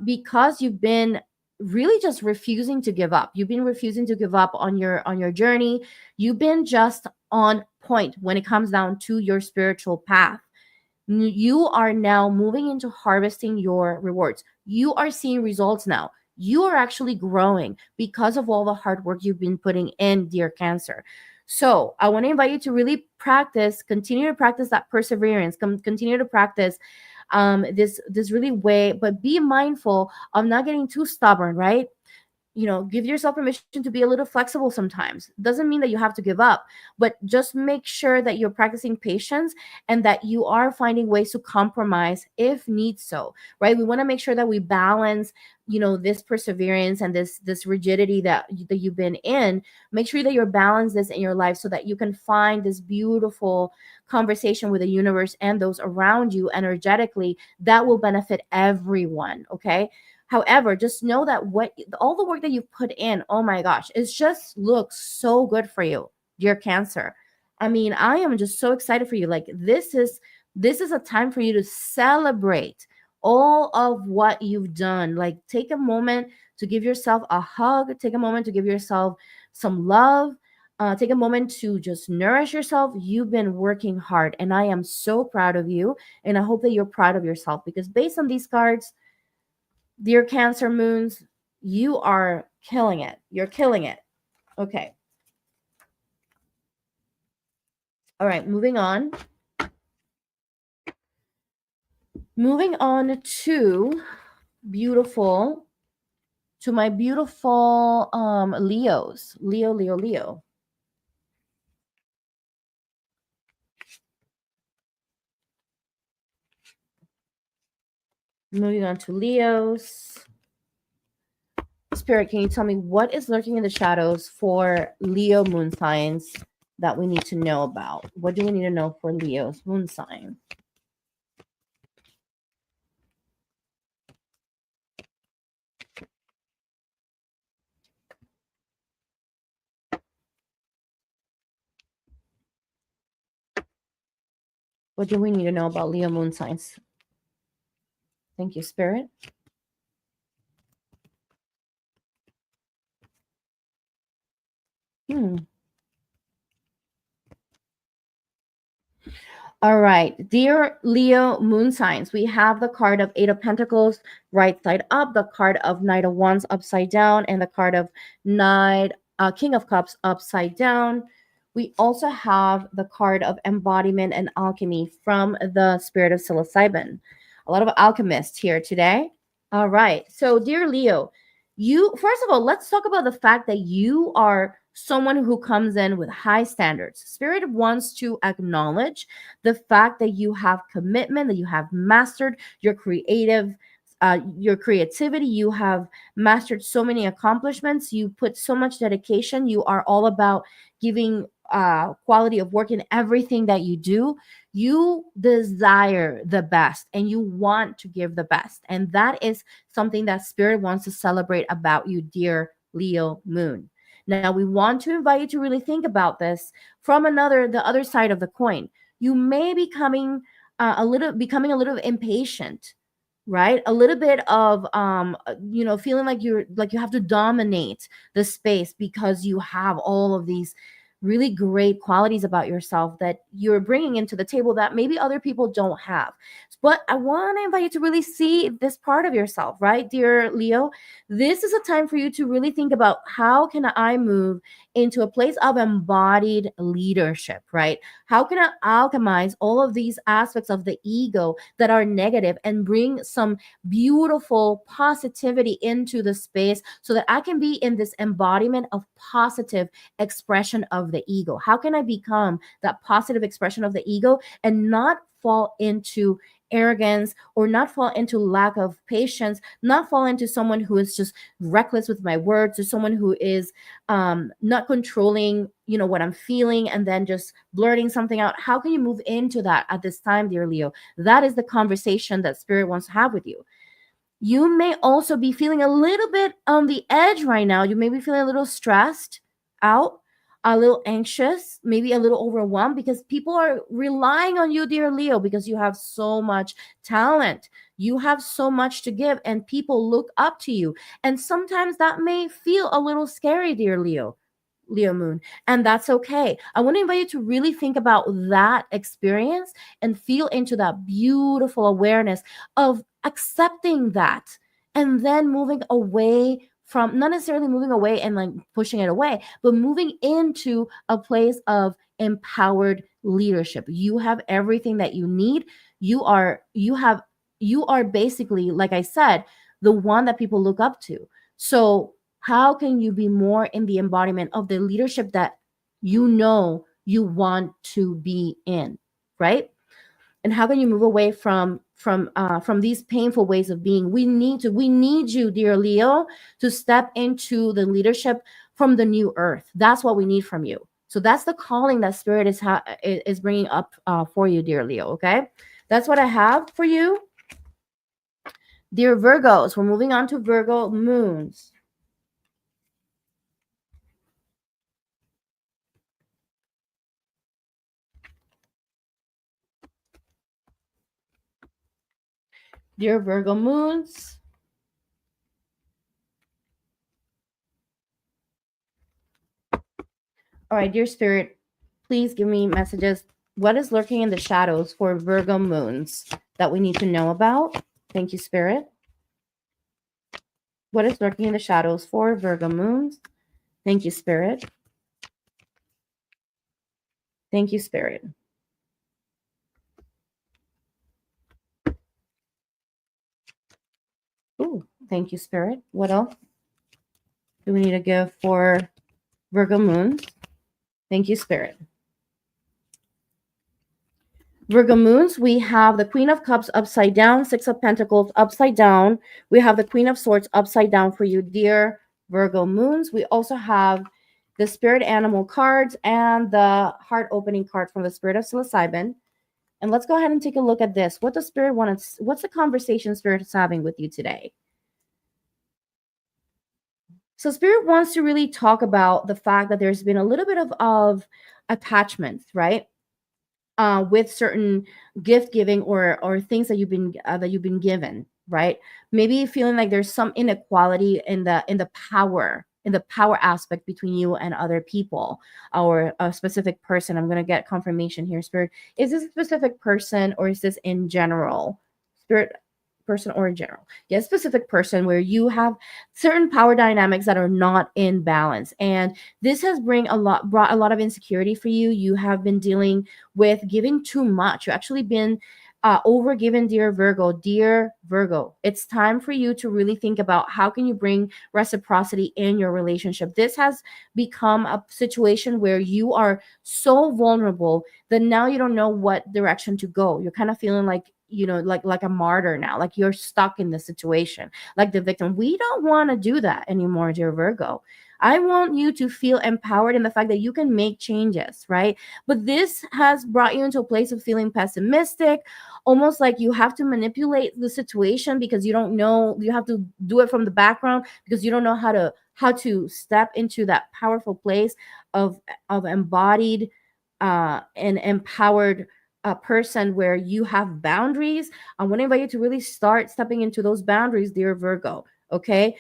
because you've been really just refusing to give up. You've been refusing to give up on your journey. You've been just on point when it comes down to your spiritual path. You are now moving into harvesting your rewards. You are seeing results now. You are actually growing because of all the hard work you've been putting in, dear Cancer. So I want to invite you to really continue to practice that perseverance, continue to practice this really way, but be mindful of not getting too stubborn, right? give yourself permission to be a little flexible sometimes. Doesn't mean that you have to give up, but just make sure that you're practicing patience and that you are finding ways to compromise if need so, right? We want to make sure that we balance, this perseverance and this rigidity that you've been in. Make sure that you're balanced this in your life so that you can find this beautiful conversation with the universe and those around you energetically that will benefit everyone, okay? However, just know that what all the work that you've put in, oh my gosh, it just looks so good for you, dear Cancer. I mean, I am just so excited for you. Like this is a time for you to celebrate all of what you've done. Like take a moment to give yourself a hug, take a moment to give yourself some love. Take a moment to just nourish yourself. You've been working hard, and I am so proud of you. And I hope that you're proud of yourself because based on these cards, dear Cancer moons, you are killing it. You're killing it. Okay. All right, moving on. Moving on to beautiful, to my beautiful Leos. Leo, Leo, Leo. Moving on to Leos. Spirit, can you tell me what is lurking in the shadows for Leo moon signs that we need to know about? What do we need to know for Leo's moon sign? What do we need to know about Leo moon signs? Thank you, Spirit. All right, dear Leo moon signs, we have the card of Eight of Pentacles right side up, the card of Knight of Wands upside down, and the card of King of Cups upside down. We also have the card of Embodiment and Alchemy from the Spirit of Psilocybin. A lot of alchemists here today. All right, so dear Leo, you first of all, let's talk about the fact that you are someone who comes in with high standards. Spirit wants to acknowledge the fact that you have commitment, that you have mastered your creativity, you have mastered so many accomplishments, you put so much dedication, you are all about giving quality of work in everything that you do. You desire the best and you want to give the best, and that is something that Spirit wants to celebrate about you, dear Leo moon. Now, we want to invite you to really think about this from the other side of the coin. You may be becoming a little impatient, right? A little bit of feeling like you have to dominate the space because you have all of these really great qualities about yourself that you're bringing into the table that maybe other people don't have. But I want to invite you to really see this part of yourself, right, dear Leo? This is a time for you to really think about how can I move into a place of embodied leadership, right? How can I alchemize all of these aspects of the ego that are negative and bring some beautiful positivity into the space so that I can be in this embodiment of positive expression of the ego? How can I become that positive expression of the ego and not fall into arrogance or not fall into lack of patience, not fall into someone who is just reckless with my words, or someone who is not controlling, what I'm feeling and then just blurting something out? How can you move into that at this time, dear Leo? That is the conversation that Spirit wants to have with you. You may also be feeling a little bit on the edge right now. You may be feeling a little stressed out, a little anxious, maybe a little overwhelmed because people are relying on you, dear Leo, because you have so much talent. You have so much to give, and people look up to you. And sometimes that may feel a little scary, dear Leo. Leo moon, and that's okay. I want to invite you to really think about that experience and feel into that beautiful awareness of accepting that and then moving away from, not necessarily moving away and like pushing it away, but moving into a place of empowered leadership. You have everything that you need. You are basically, like I said, the one that people look up to. So How can you be more in the embodiment of the leadership that you know you want to be in, right? And how can you move away from these painful ways of being? We need you, dear Leo, to step into the leadership from the new earth. That's what we need from you. So that's the calling that spirit is bringing up for you, dear Leo. Okay, that's what I have for you, dear Virgos. We're moving on to Virgo moons. Dear Virgo moons. All right, dear spirit, please give me messages. What is lurking in the shadows for Virgo moons that we need to know about? Thank you, spirit. What is lurking in the shadows for Virgo moons? Thank you, spirit. Thank you, spirit. Ooh, thank you, spirit. What else do we need to give for Virgo moons? Thank you, spirit. Virgo moons, we have the Queen of Cups upside down, Six of Pentacles upside down. We have the Queen of Swords upside down for you, dear Virgo moons. We also have the Spirit Animal cards and the Heart Opening card from the Spirit of Psilocybin. And let's go ahead and take a look at this. What does Spirit want? What's the conversation Spirit is having with you today? So Spirit wants to really talk about the fact that there's been a little bit of attachment, right? With certain gift giving or things that you've been given, right? Maybe feeling like there's some inequality in the power aspect between you and other people or a specific person. I'm going to get confirmation here, spirit. Is this a specific person or is this in general, spirit? Person or in general? Yes, specific person where you have certain power dynamics that are not in balance, and this has brought a lot of insecurity for you. You have been dealing with giving too much. You actually been over given, dear Virgo. Dear Virgo, it's time for you to really think about how can you bring reciprocity in your relationship. This has become a situation where you are so vulnerable that now you don't know what direction to go. You're kind of feeling like, like a martyr now, like you're stuck in the situation, like the victim. We don't want to do that anymore, dear Virgo. I want you to feel empowered in the fact that you can make changes, right? But this has brought you into a place of feeling pessimistic, almost like you have to manipulate the situation because you don't know, you have to do it from the background because you don't know how to step into that powerful place of embodied and empowered person where you have boundaries. I want to invite you to really start stepping into those boundaries, dear Virgo. Okay.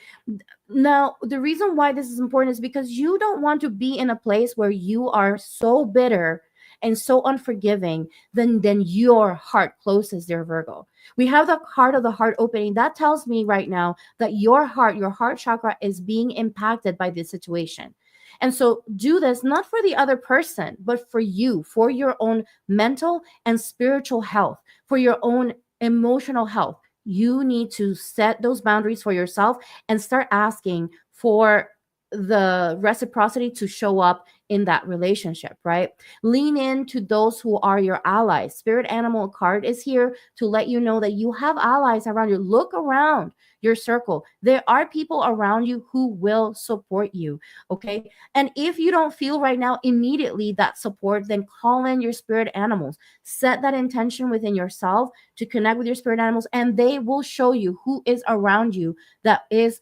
Now, the reason why this is important is because you don't want to be in a place where you are so bitter and so unforgiving, then your heart closes, dear Virgo. We have the card of the heart opening. That tells me right now that your heart chakra is being impacted by this situation. And so do this not for the other person, but for you, for your own mental and spiritual health, for your own emotional health. You need to set those boundaries for yourself and start asking for the reciprocity to show up in that relationship, right? Lean into those who are your allies. Spirit Animal card is here to let you know that you have allies around you. Look around your circle. There are people around you who will support you, okay? And if you don't feel right now immediately that support, then call in your spirit animals. Set that intention within yourself to connect with your spirit animals, and they will show you who is around you that is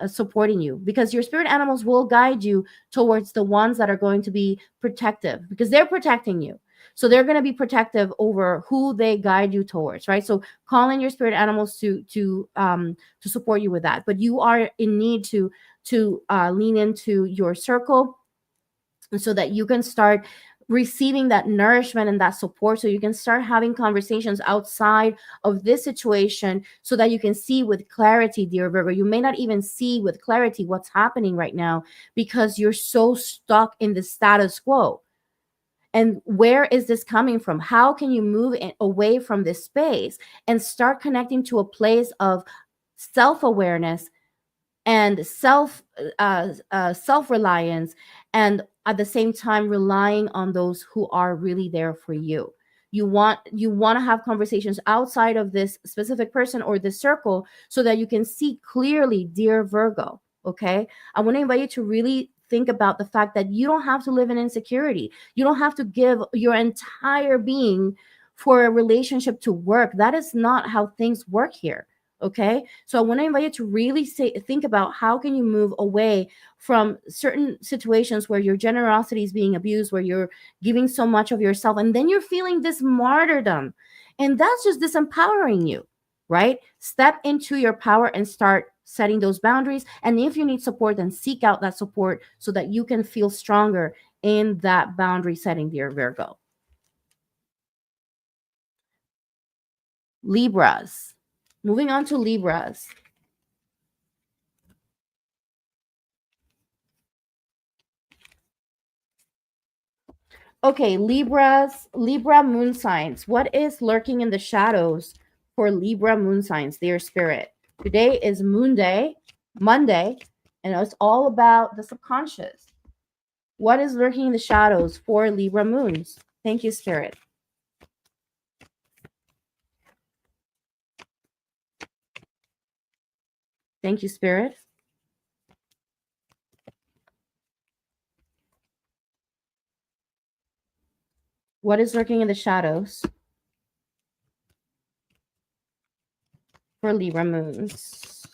supporting you, because your spirit animals will guide you towards the ones that are going to be protective because they're protecting you. So they're going to be protective over who they guide you towards, right? So call in your spirit animals to support you with that. But you are in need to lean into your circle so that you can start receiving that nourishment and that support, so you can start having conversations outside of this situation so that you can see with clarity, dear Virgo. You may not even see with clarity what's happening right now because you're so stuck in the status quo. And where is this coming from? How can you move away from this space and start connecting to a place of self-awareness and self reliance, and at the same time relying on those who are really there for you. You want to have conversations outside of this specific person or this circle so that you can see clearly, dear Virgo. Okay, I want to invite you to really think about the fact that you don't have to live in insecurity. You don't have to give your entire being for a relationship to work. That is not how things work here. Okay, so I want to invite you to really think about how can you move away from certain situations where your generosity is being abused, where you're giving so much of yourself, and then you're feeling this martyrdom, and that's just disempowering you, right? Step into your power and start setting those boundaries. And if you need support, then seek out that support so that you can feel stronger in that boundary setting, dear Virgo. Libras. Moving on to Libras. Okay, Libra moon signs. What is lurking in the shadows for Libra moon signs, dear spirit? Today is Moon Day, Monday, and it's all about the subconscious. What is lurking in the shadows for Libra moons? Thank you, spirit. Thank you, spirit. What is lurking in the shadows for Libra moons?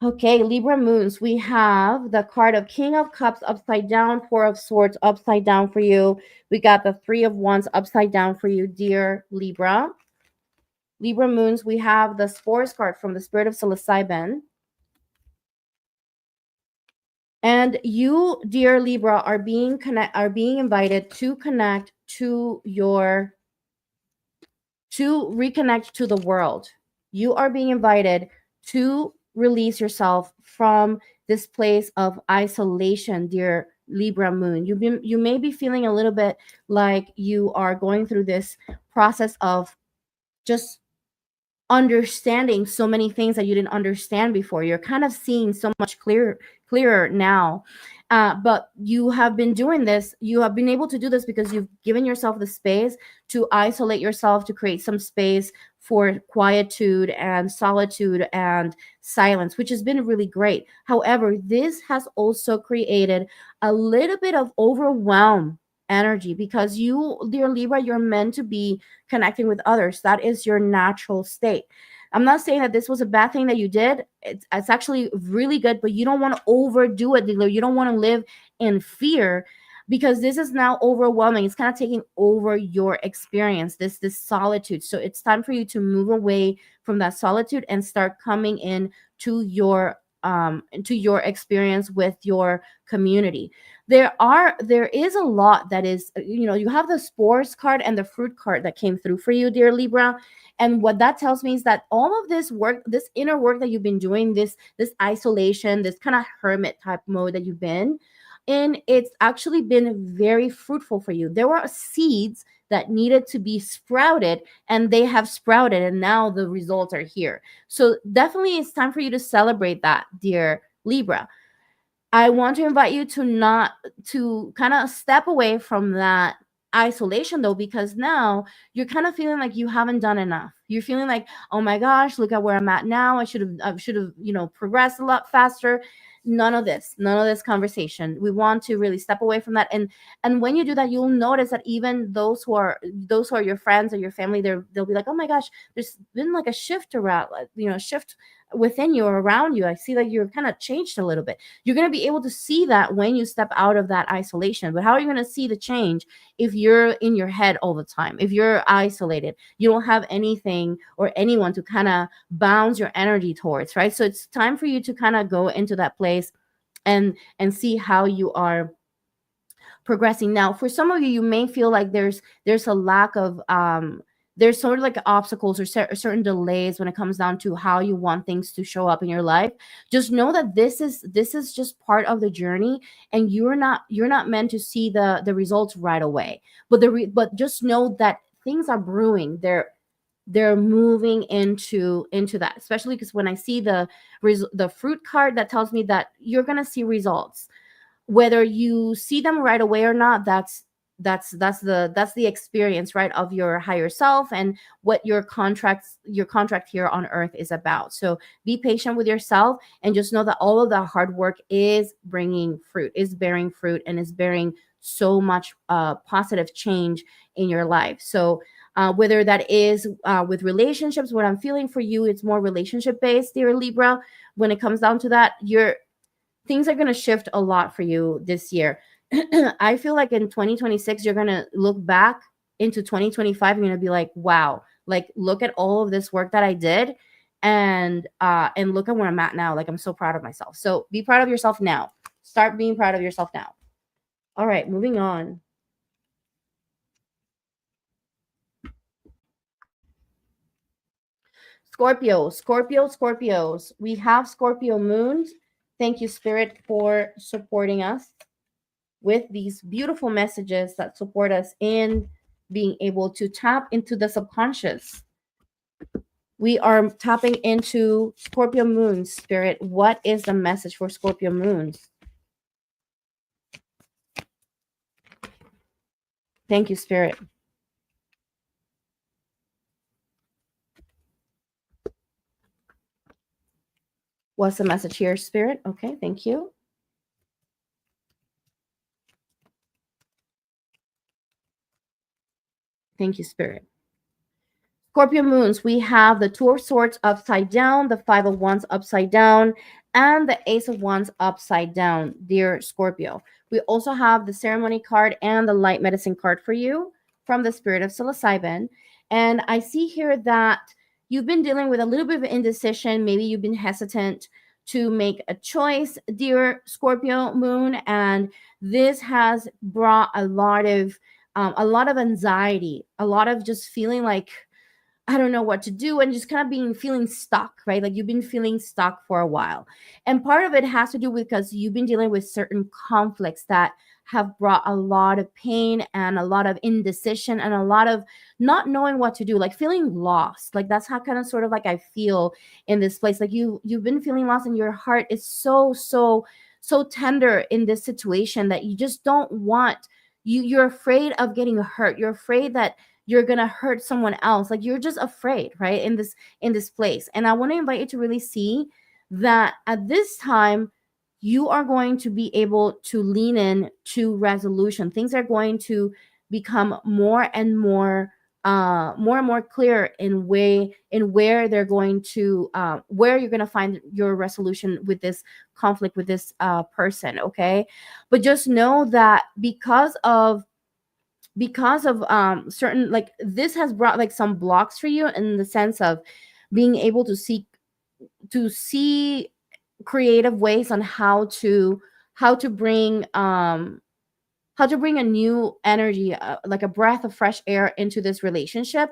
Okay, Libra moons, we have the card of King of Cups upside down, Four of Swords upside down for you. We got the Three of Wands upside down for you, dear Libra. Libra moons, we have the Spores card from the Spirit of Psilocybin. And you, dear Libra, are being invited to connect to reconnect to the world. You are being invited to release yourself from this place of isolation, dear Libra moon. You may be feeling a little bit like you are going through this process of just understanding so many things that you didn't understand before. You're kind of seeing so much clearer now. But you have been doing this. You have been able to do this because you've given yourself the space to isolate yourself, to create some space for quietude and solitude and silence, which has been really great. However, this has also created a little bit of overwhelm energy because you, dear Libra, you're meant to be connecting with others. That is your natural state. I'm not saying that this was a bad thing that you did. It's actually really good, but you don't want to overdo it. You don't want to live in fear because this is now overwhelming. It's kind of taking over your experience, this solitude. So it's time for you to move away from that solitude and start coming in to your experience with your community. There is a lot that is, you have the Spores card and the Fruit card that came through for you, dear Libra. And what that tells me is that all of this work, this inner work that you've been doing, this isolation, this kind of hermit type mode that you've been in, it's actually been very fruitful for you. There were seeds that needed to be sprouted, and they have sprouted, and now the results are here. So definitely it's time for you to celebrate that, dear Libra. I want to invite you to kind of step away from that isolation though, because now you're kind of feeling like you haven't done enough. You're feeling like, oh my gosh, look at where I'm at now. I should have progressed a lot faster. None of this conversation. We want to really step away from that. And when you do that, you'll notice that even those who are your friends or your family, they'll be like, oh my gosh, there's been like a shift around, shift within you or around you. I see that you're kind of changed a little bit. You're going to be able to see that when you step out of that isolation. But how are you going to see the change if you're in your head all the time? If you're isolated, you don't have anything or anyone to kind of bounce your energy towards, right? So it's time for you to kind of go into that place and see how you are progressing. Now, for some of you, you may feel like there's a lack of there's sort of like obstacles or certain delays when it comes down to how you want things to show up in your life. Just know that this is just part of the journey, and you're not meant to see the results right away. But just know that things are brewing. they're moving into that, especially because when I see the fruit card, that tells me that you're going to see results, whether you see them right away or not. That's the experience, right, of your higher self and what your contract here on earth is about. So be patient with yourself and just know that all of that hard work is bringing fruit, is bearing fruit, and is bearing so much positive change in your life. So whether that is with relationships, what I'm feeling for you, it's more relationship based, dear Libra. When it comes down to that, you're things are going to shift a lot for you this year. I feel like in 2026, you're going to look back into 2025. You're going to be like, wow, like look at all of this work that I did, and look at where I'm at now. Like, I'm so proud of myself. So be proud of yourself now. Start being proud of yourself now. All right, moving on. Scorpios. We have Scorpio moons. Thank you, Spirit, for supporting us with these beautiful messages that support us in being able to tap into the subconscious. We are tapping into Scorpio moons, Spirit. What is the message for Scorpio moons? Thank you, Spirit. What's the message here, Spirit? Okay, thank you. Thank you, Spirit. Scorpio moons, we have the Two of Swords upside down, the Five of Wands upside down, and the Ace of Wands upside down, dear Scorpio. We also have the Ceremony card and the Light Medicine card for you from the Spirit of Psilocybin. And I see here that you've been dealing with a little bit of indecision. Maybe you've been hesitant to make a choice, dear Scorpio moon. And this has brought a lot of anxiety, a lot of just feeling like, I don't know what to do, and just kind of feeling stuck, right? Like you've been feeling stuck for a while. And part of it has to do with because you've been dealing with certain conflicts that have brought a lot of pain and a lot of indecision and a lot of not knowing what to do, like feeling lost. Like that's how kind of sort of like I feel in this place. Like you've been feeling lost, and your heart is so tender in this situation that you just don't want you're afraid of getting hurt. You're afraid that you're gonna hurt someone else. Like you're just afraid, right, in this place. And I want to invite you to really see that at this time you are going to be able to lean in to resolution. Things are going to become more and more clear in where they're going to where you're going to find your resolution with this conflict with this person. Okay, but just know that because of certain, like, this has brought like some blocks for you in the sense of being able to see creative ways on how to bring a new energy, like a breath of fresh air into this relationship.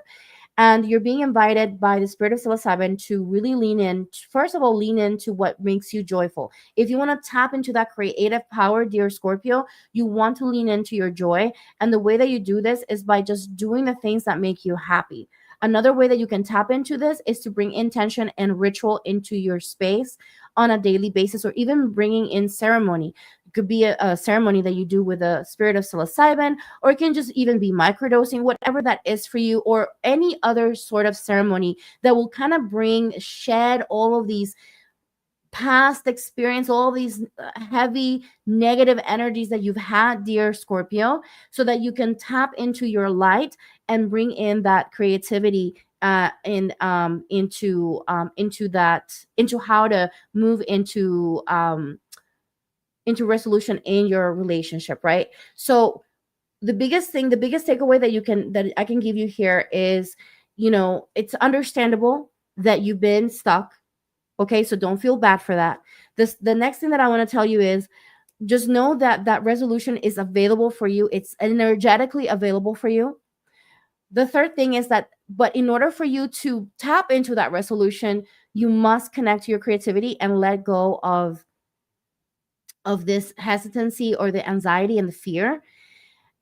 And you're being invited by the Spirit of psilocybin to really lean in. First of all, lean into what makes you joyful. If you want to tap into that creative power, dear Scorpio, you want to lean into your joy. And the way that you do this is by just doing the things that make you happy. Another way that you can tap into this is to bring intention and ritual into your space on a daily basis, or even bringing in ceremony. It could be a ceremony that you do with the Spirit of psilocybin, or it can just even be microdosing, whatever that is for you, or any other sort of ceremony that will kind of shed all of these past experience, all these heavy negative energies that you've had, dear Scorpio, so that you can tap into your light and bring in that creativity into how to move into resolution in your relationship, right? So the biggest takeaway that I can give you here is, it's understandable that you've been stuck. Okay, so don't feel bad for that. The next thing that I want to tell you is, just know that that resolution is available for you. It's energetically available for you. The third thing is that, but in order for you to tap into that resolution, you must connect to your creativity and let go of this hesitancy or the anxiety and the fear.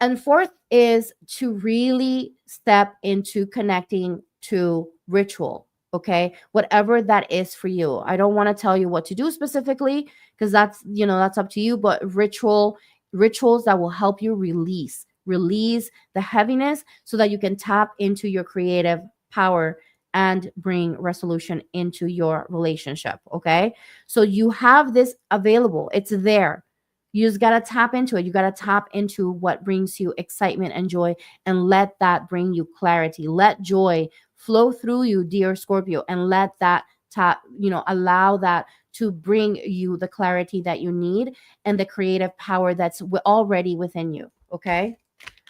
And fourth is to really step into connecting to ritual. Okay, whatever that is for you. I don't want to tell you what to do specifically, because that's, that's up to you, but rituals that will help you release the heaviness, so that you can tap into your creative power and bring resolution into your relationship. Okay, so you have this available, it's there. You just got to tap into it. You got to tap into what brings you excitement and joy, and let that bring you clarity. Let joy flow through you, dear Scorpio, and let that allow that to bring you the clarity that you need and the creative power that's already within you. Okay,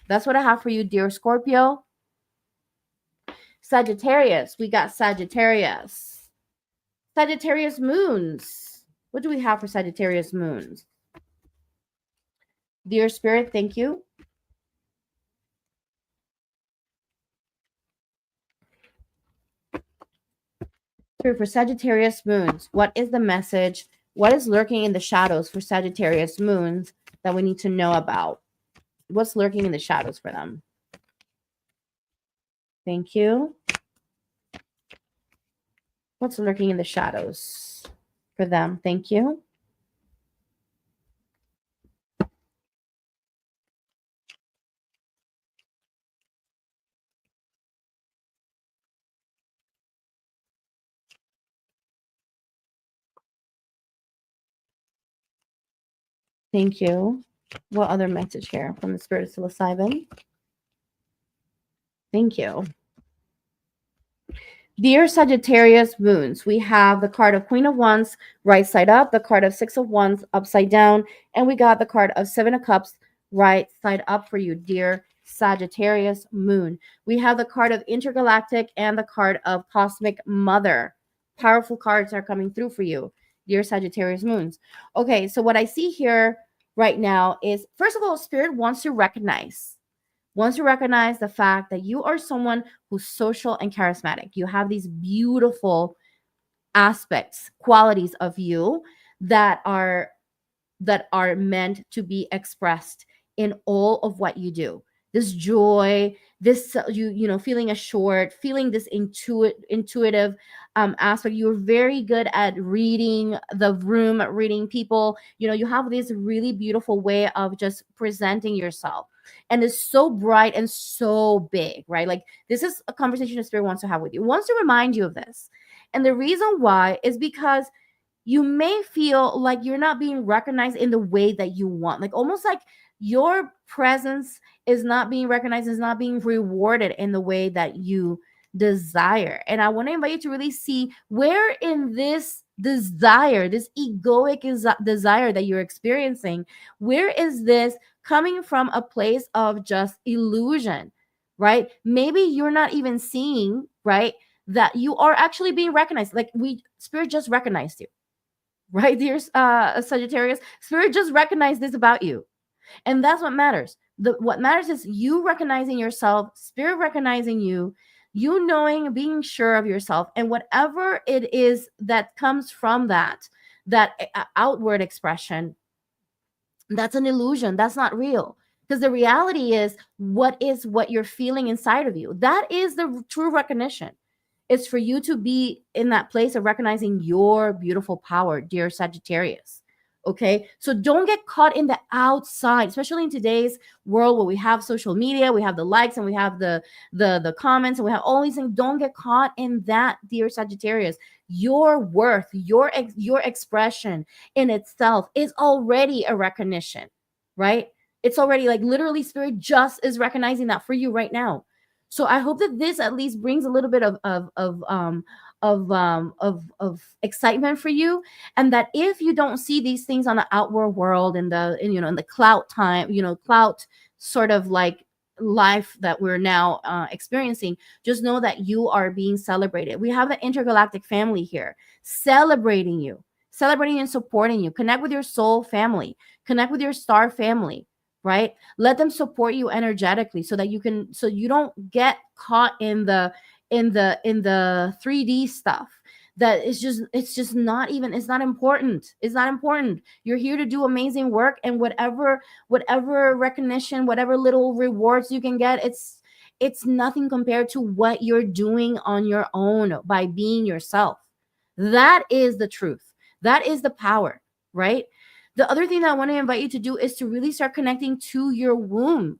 that's what I have for you, dear Scorpio. Sagittarius, we got Sagittarius moons. What do we have for Sagittarius moons? Dear Spirit, thank you. For Sagittarius moons, what is the message? What is lurking in the shadows for Sagittarius moons that we need to know about? What's lurking in the shadows for them? Thank you. What's lurking in the shadows for them? Thank you. Thank you. What other message here from the Spirit of Psilocybin? Thank you. Dear Sagittarius moons, we have the card of Queen of Wands right side up, the card of Six of Wands upside down, and we got the card of Seven of Cups right side up for you, dear Sagittarius moon. We have the card of Intergalactic and the card of Cosmic Mother. Powerful cards are coming through for you, dear Sagittarius moons. Okay, so what I see here right now is, first of all, Spirit wants to recognize the fact that you are someone who's social and charismatic. You have these beautiful aspects, qualities of you that are meant to be expressed in all of what you do. This joy, this feeling assured, feeling this intuitive aspect. You're very good at reading the room, reading people. You have this really beautiful way of just presenting yourself, and it's so bright and so big, right? Like, this is a conversation the Spirit wants to have with you. It wants to remind you of this, and the reason why is because you may feel like you're not being recognized in the way that you want, like almost like your presence is not being recognized, is not being rewarded in the way that you desire. And I want to invite you to really see where in this desire, this egoic desire that you're experiencing, where is this coming from? A place of just illusion, right? Maybe you're not even seeing, right, that you are actually being recognized. Like, Spirit just recognized you, right, dear Sagittarius? Spirit just recognized this about you. And that's what matters. What matters is you recognizing yourself, Spirit recognizing you, you knowing, being sure of yourself, and whatever it is that comes from that outward expression, that's an illusion. That's not real. Because the reality is what you're feeling inside of you. That is the true recognition. It's for you to be in that place of recognizing your beautiful power, dear Sagittarius. Okay, so don't get caught in the outside, especially in today's world where we have social media, we have the likes, and we have the comments, and we have all these things. Don't get caught in that, dear Sagittarius. Your worth, your expression in itself is already a recognition, right? It's already, like, literally, Spirit just is recognizing that for you right now. So I hope that this at least brings a little bit of excitement for you, and that if you don't see these things on the outward world, in the clout time, clout sort of like life that we're now experiencing, just know that you are being celebrated. We have the intergalactic family here celebrating and supporting you. Connect with your soul family, connect with your star family, right? Let them support you energetically so that you don't get caught in the 3D stuff that is just, it's not important. You're here to do amazing work, and whatever recognition, whatever little rewards you can get, it's nothing compared to what you're doing on your own by being yourself. That is the truth. That is the power, right? The other thing that I want to invite you to do is to really start connecting to your womb.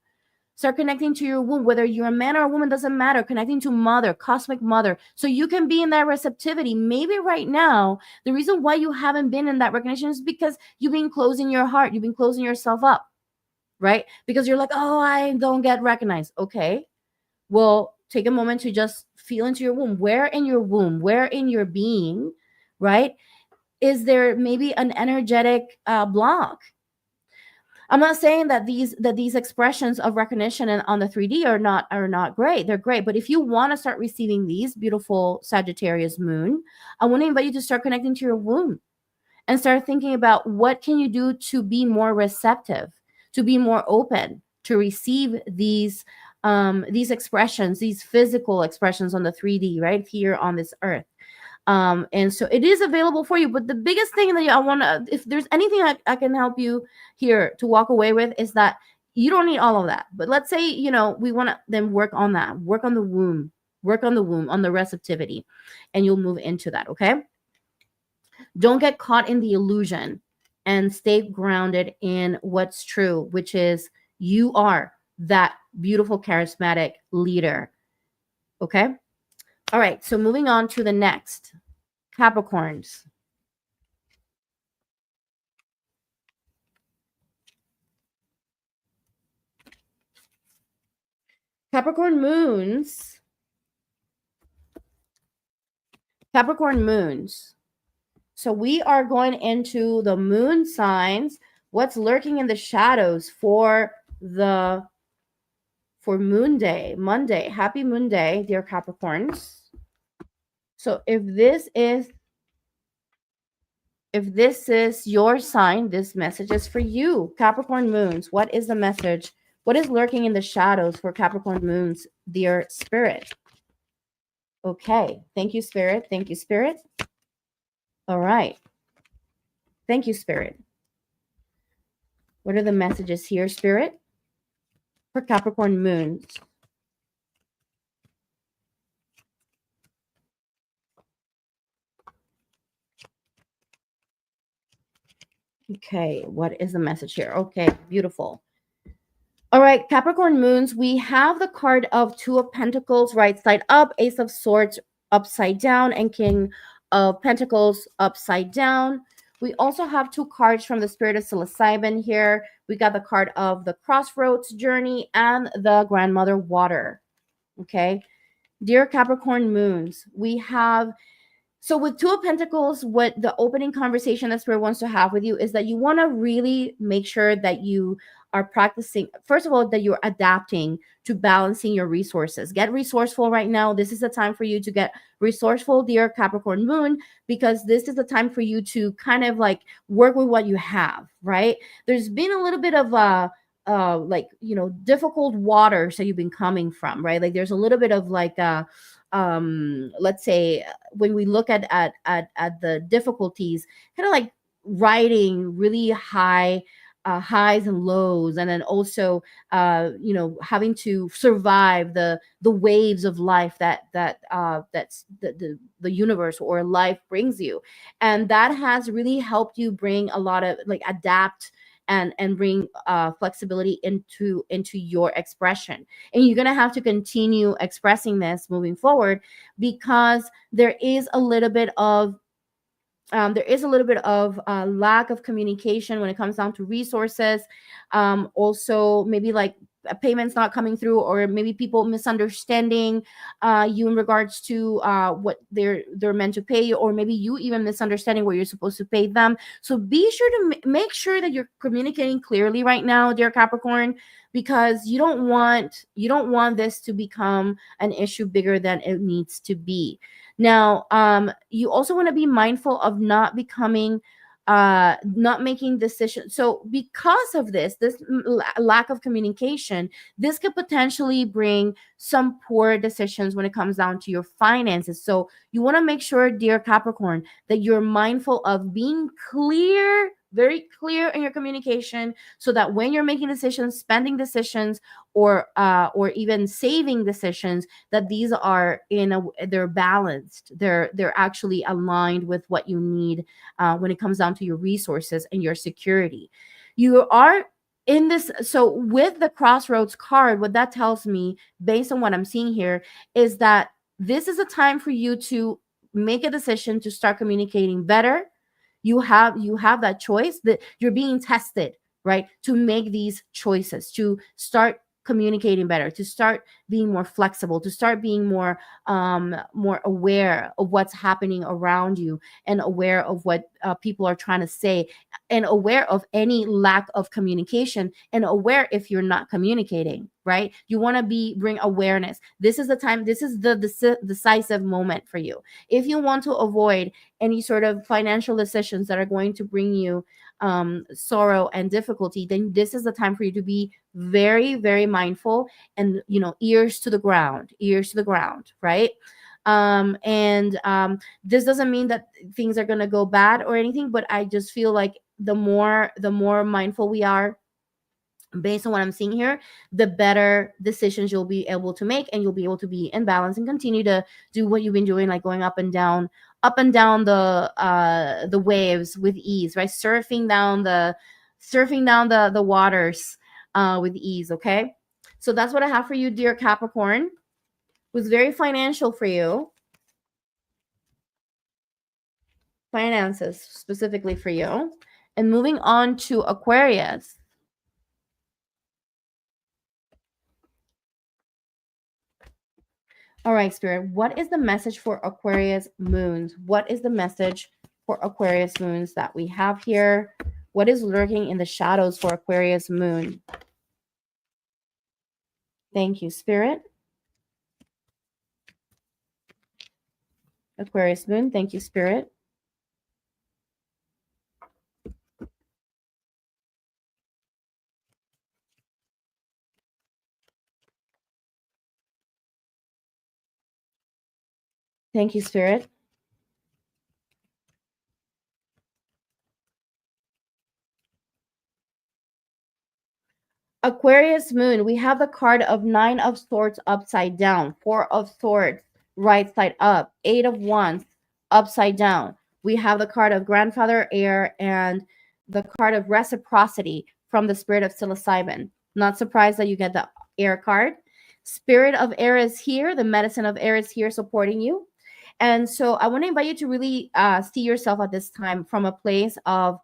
Start connecting to your womb, whether you're a man or a woman, doesn't matter. Connecting to mother, cosmic mother, so you can be in that receptivity. Maybe right now, the reason why you haven't been in that recognition is because you've been closing your heart, you've been closing yourself up, right? Because you're like, oh, I don't get recognized. Okay, well, take a moment to just feel into your womb. Where in your womb, where in your being, right? Is there maybe an energetic block? I'm not saying that these expressions of recognition and on the 3D are not great. They're great, but if you want to start receiving these beautiful Sagittarius moon, I want to invite you to start connecting to your womb and start thinking about what can you do to be more receptive, to be more open to receive these expressions, these physical expressions on the 3D right here on this earth. And so it is available for you. But the biggest thing that I want to, if there's anything I can help you here to walk away with, is that you don't need all of that. But let's say, we want to then work on that, work on the womb, on the receptivity, and you'll move into that. Okay. Don't get caught in the illusion and stay grounded in what's true, which is you are that beautiful, charismatic leader. Okay. All right. So moving on to the next. Capricorns. Capricorn moons. So we are going into the moon signs, what's lurking in the shadows for Moon Day, Monday. Happy Moon Day, dear Capricorns. So if this is your sign, this message is for you. Capricorn moons, what is the message? What is lurking in the shadows for Capricorn moons, dear Spirit? Okay. Thank you, Spirit. Thank you, Spirit. All right. Thank you, Spirit. What are the messages here, Spirit, for Capricorn moons? Okay, what is the message here? Okay, beautiful. All right, Capricorn moons, we have the card of Two of Pentacles right side up, Ace of Swords upside down, and King of Pentacles upside down. We also have two cards from the Spirit of Psilocybin here. We got the card of the Crossroads Journey and the Grandmother Water. Okay, dear Capricorn moons, we have, so with Two of Pentacles, what the opening conversation that Spirit wants to have with you is that you want to really make sure that you are practicing, first of all, that you're adapting to balancing your resources. Get resourceful right now. This is the time for you to get resourceful, dear Capricorn moon, because this is the time for you to kind of like work with what you have, right? There's been a little bit of difficult waters that you've been coming from, right? Like there's a little bit of like let's say when we look at the difficulties, kind of like riding really high highs and lows, and then also having to survive the waves of life that's the universe or life brings you, and that has really helped you bring a lot of like adapt and bring flexibility into your expression. And you're going to have to continue expressing this moving forward, because there is a little bit of lack of communication when it comes down to resources. Also, maybe like payments not coming through, or maybe people misunderstanding you in regards to what they're meant to pay you, or maybe you even misunderstanding what you're supposed to pay them. So be sure to make sure that you're communicating clearly right now, dear Capricorn, because you don't want this to become an issue bigger than it needs to be. Now, you also want to be mindful of not making decisions. So because of this lack of communication, this could potentially bring some poor decisions when it comes down to your finances. So you want to make sure, dear Capricorn, that you're mindful of being clear very clear in your communication, so that when you're making decisions, spending decisions, or even saving decisions, that these are they're balanced, they're actually aligned with what you need when it comes down to your resources and your security. You are in this. So with the crossroads card, what that tells me, based on what I'm seeing here, is that this is a time for you to make a decision to start communicating better. You have that choice, that you're being tested, right, to make these choices, to start communicating better, to start being more flexible, to start being more aware of what's happening around you, and aware of what people are trying to say, and aware of any lack of communication, and aware if you're not communicating, right? You want to bring awareness. This is the time, this is the decisive moment for you. If you want to avoid any sort of financial decisions that are going to bring you sorrow and difficulty, then this is the time for you to be very, very mindful, and ears to the ground, right? And this doesn't mean that things are going to go bad or anything, but I just feel like the more mindful we are, based on what I'm seeing here, the better decisions you'll be able to make, and you'll be able to be in balance and continue to do what you've been doing, like going up and down the waves with ease, right? Surfing down the waters with ease. Okay, so that's what I have for you, dear Capricorn. It was very financial for you, finances specifically for you. And moving on to Aquarius. All right, Spirit, what is the message for Aquarius moons? What is the message for Aquarius moons that we have here? What is lurking in the shadows for Aquarius moon? Thank you, Spirit. Aquarius moon, thank you, Spirit. Thank you, Spirit. Aquarius moon, we have the card of 9 of swords upside down, 4 of swords right side up, 8 of wands upside down. We have the card of grandfather air and the card of reciprocity from the spirit of psilocybin. Not surprised that you get the air card. Spirit of air is here, the medicine of air is here supporting you. And so I want to invite you to really see yourself at this time from a place of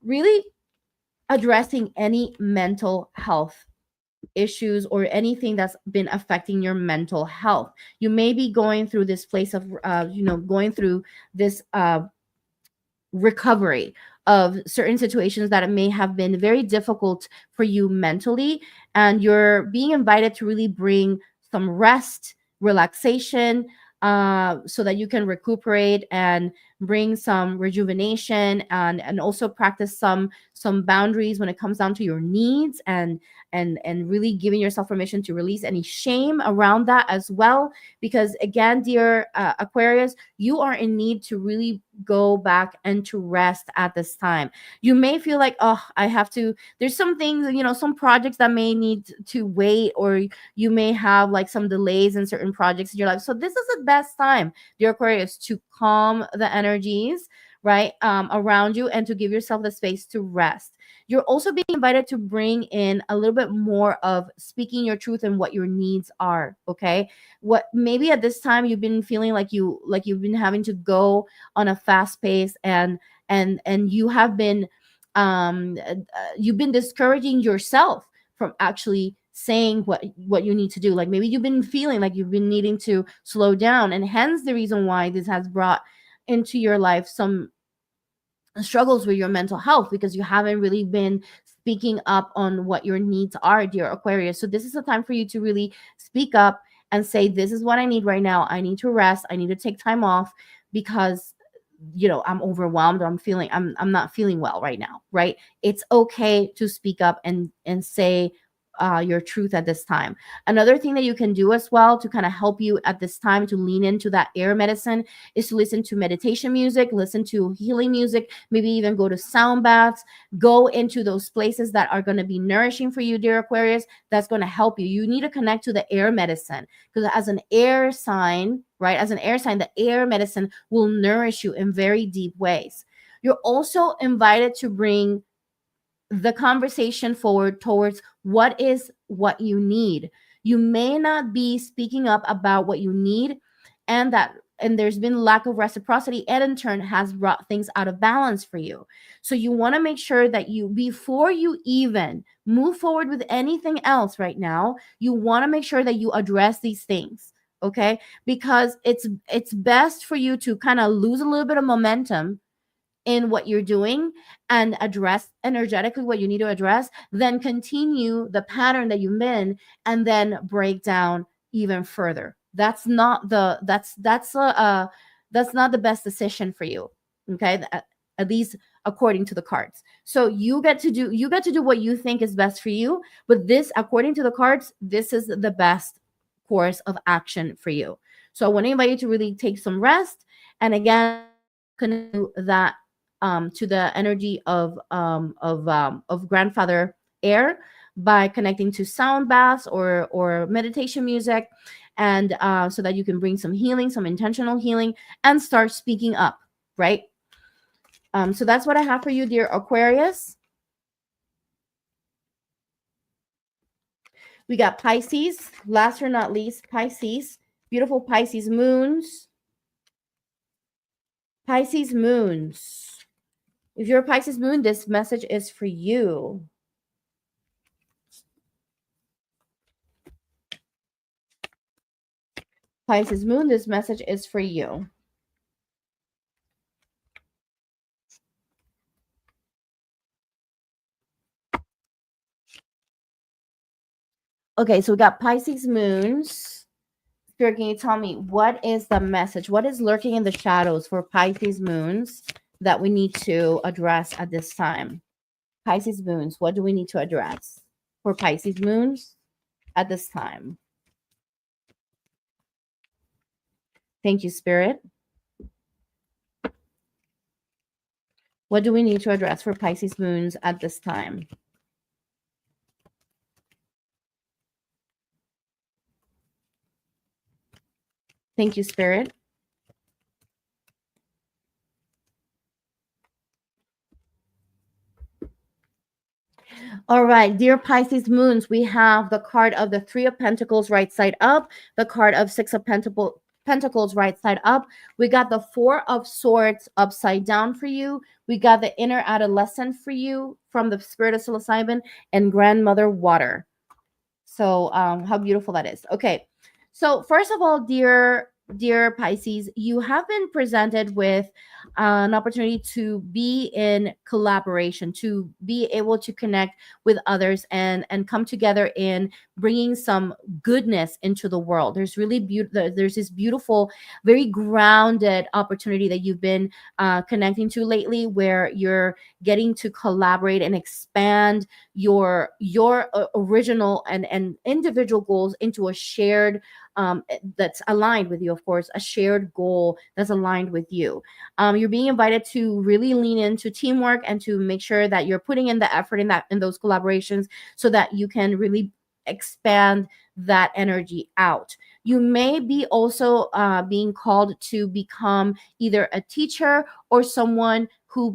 really addressing any mental health issues or anything that's been affecting your mental health. You may be going through this place of going through this recovery of certain situations that it may have been very difficult for you mentally, and you're being invited to really bring some rest, relaxation, so that you can recuperate and bring some rejuvenation, and also practice some boundaries when it comes down to your needs, and really giving yourself permission to release any shame around that as well. Because again, dear Aquarius, you are in need to really go back and to rest at this time. You may feel like, oh, I have to, there's some things, some projects that may need to wait, or you may have like some delays in certain projects in your life. So this is the best time, dear Aquarius, to calm the energies, right, around you, and to give yourself the space to rest. You're also being invited to bring in a little bit more of speaking your truth and what your needs are. Okay, what maybe at this time you've been feeling like you've been having to go on a fast pace, and you have been you've been discouraging yourself from actually saying what you need to do. Like maybe you've been feeling like you've been needing to slow down, and hence the reason why this has brought into your life some struggles with your mental health, because you haven't really been speaking up on what your needs are, dear Aquarius. So this is the time for you to really speak up and say, this is what I need right now. I need to rest, I need to take time off, because I'm overwhelmed, or I'm not feeling well right now, right? It's okay to speak up and say your truth at this time. Another thing that you can do as well to kind of help you at this time to lean into that air medicine is to listen to meditation music, listen to healing music, maybe even go to sound baths, go into those places that are going to be nourishing for you, dear Aquarius. That's going to help you. You need to connect to the air medicine, because as an air sign, right, as an air sign, the air medicine will nourish you in very deep ways. You're also invited to bring the conversation forward towards what you need. You may not be speaking up about what you need, and there's been lack of reciprocity, and in turn has brought things out of balance for you. So you want to make sure that you, before you even move forward with anything else right now, you want to make sure that you address these things, okay? Because it's best for you to kind of lose a little bit of momentum in what you're doing and address energetically what you need to address, then continue the pattern that you've been in, and then break down even further. That's not the best decision for you, okay? At least according to the cards. So you get to do what you think is best for you, but this, according to the cards, this is the best course of action for you. So I want to invite you to really take some rest, and again, connect to the energy of grandfather air by connecting to sound baths or meditation music, and so that you can bring some healing, some intentional healing, and start speaking up, right? So that's what I have for you, dear Aquarius. We got Pisces, last or not least, Pisces, beautiful Pisces moons. Pisces moons. If you're a Pisces moon, this message is for you. Pisces moon, this message is for you. Okay, so we got Pisces moons. Spirit, can you tell me what is the message? What is lurking in the shadows for Pisces moons that we need to address at this time? Pisces moons, what do we need to address for Pisces moons at this time? Thank you, Spirit. What do we need to address for Pisces moons at this time? Thank you, Spirit. All right, dear Pisces moons, we have the card of the Three of Pentacles right side up, the card of Six of Pentacles right side up. We got the Four of Swords upside down for you. We got the Inner Adolescent for you from the Spirit of Psilocybin, and Grandmother Water. So how beautiful that is. Okay, so first of all, dear Pisces, you have been presented with an opportunity to be in collaboration, to be able to connect with others and come together in bringing some goodness into the world. There's really there's this beautiful, very grounded opportunity that you've been connecting to lately, where you're getting to collaborate and expand your original and individual goals into a shared that's aligned with you, of course, a shared goal that's aligned with you. You're being invited to really lean into teamwork and to make sure that you're putting in the effort in those collaborations, so that you can really expand that energy out. You may be also being called to become either a teacher or someone who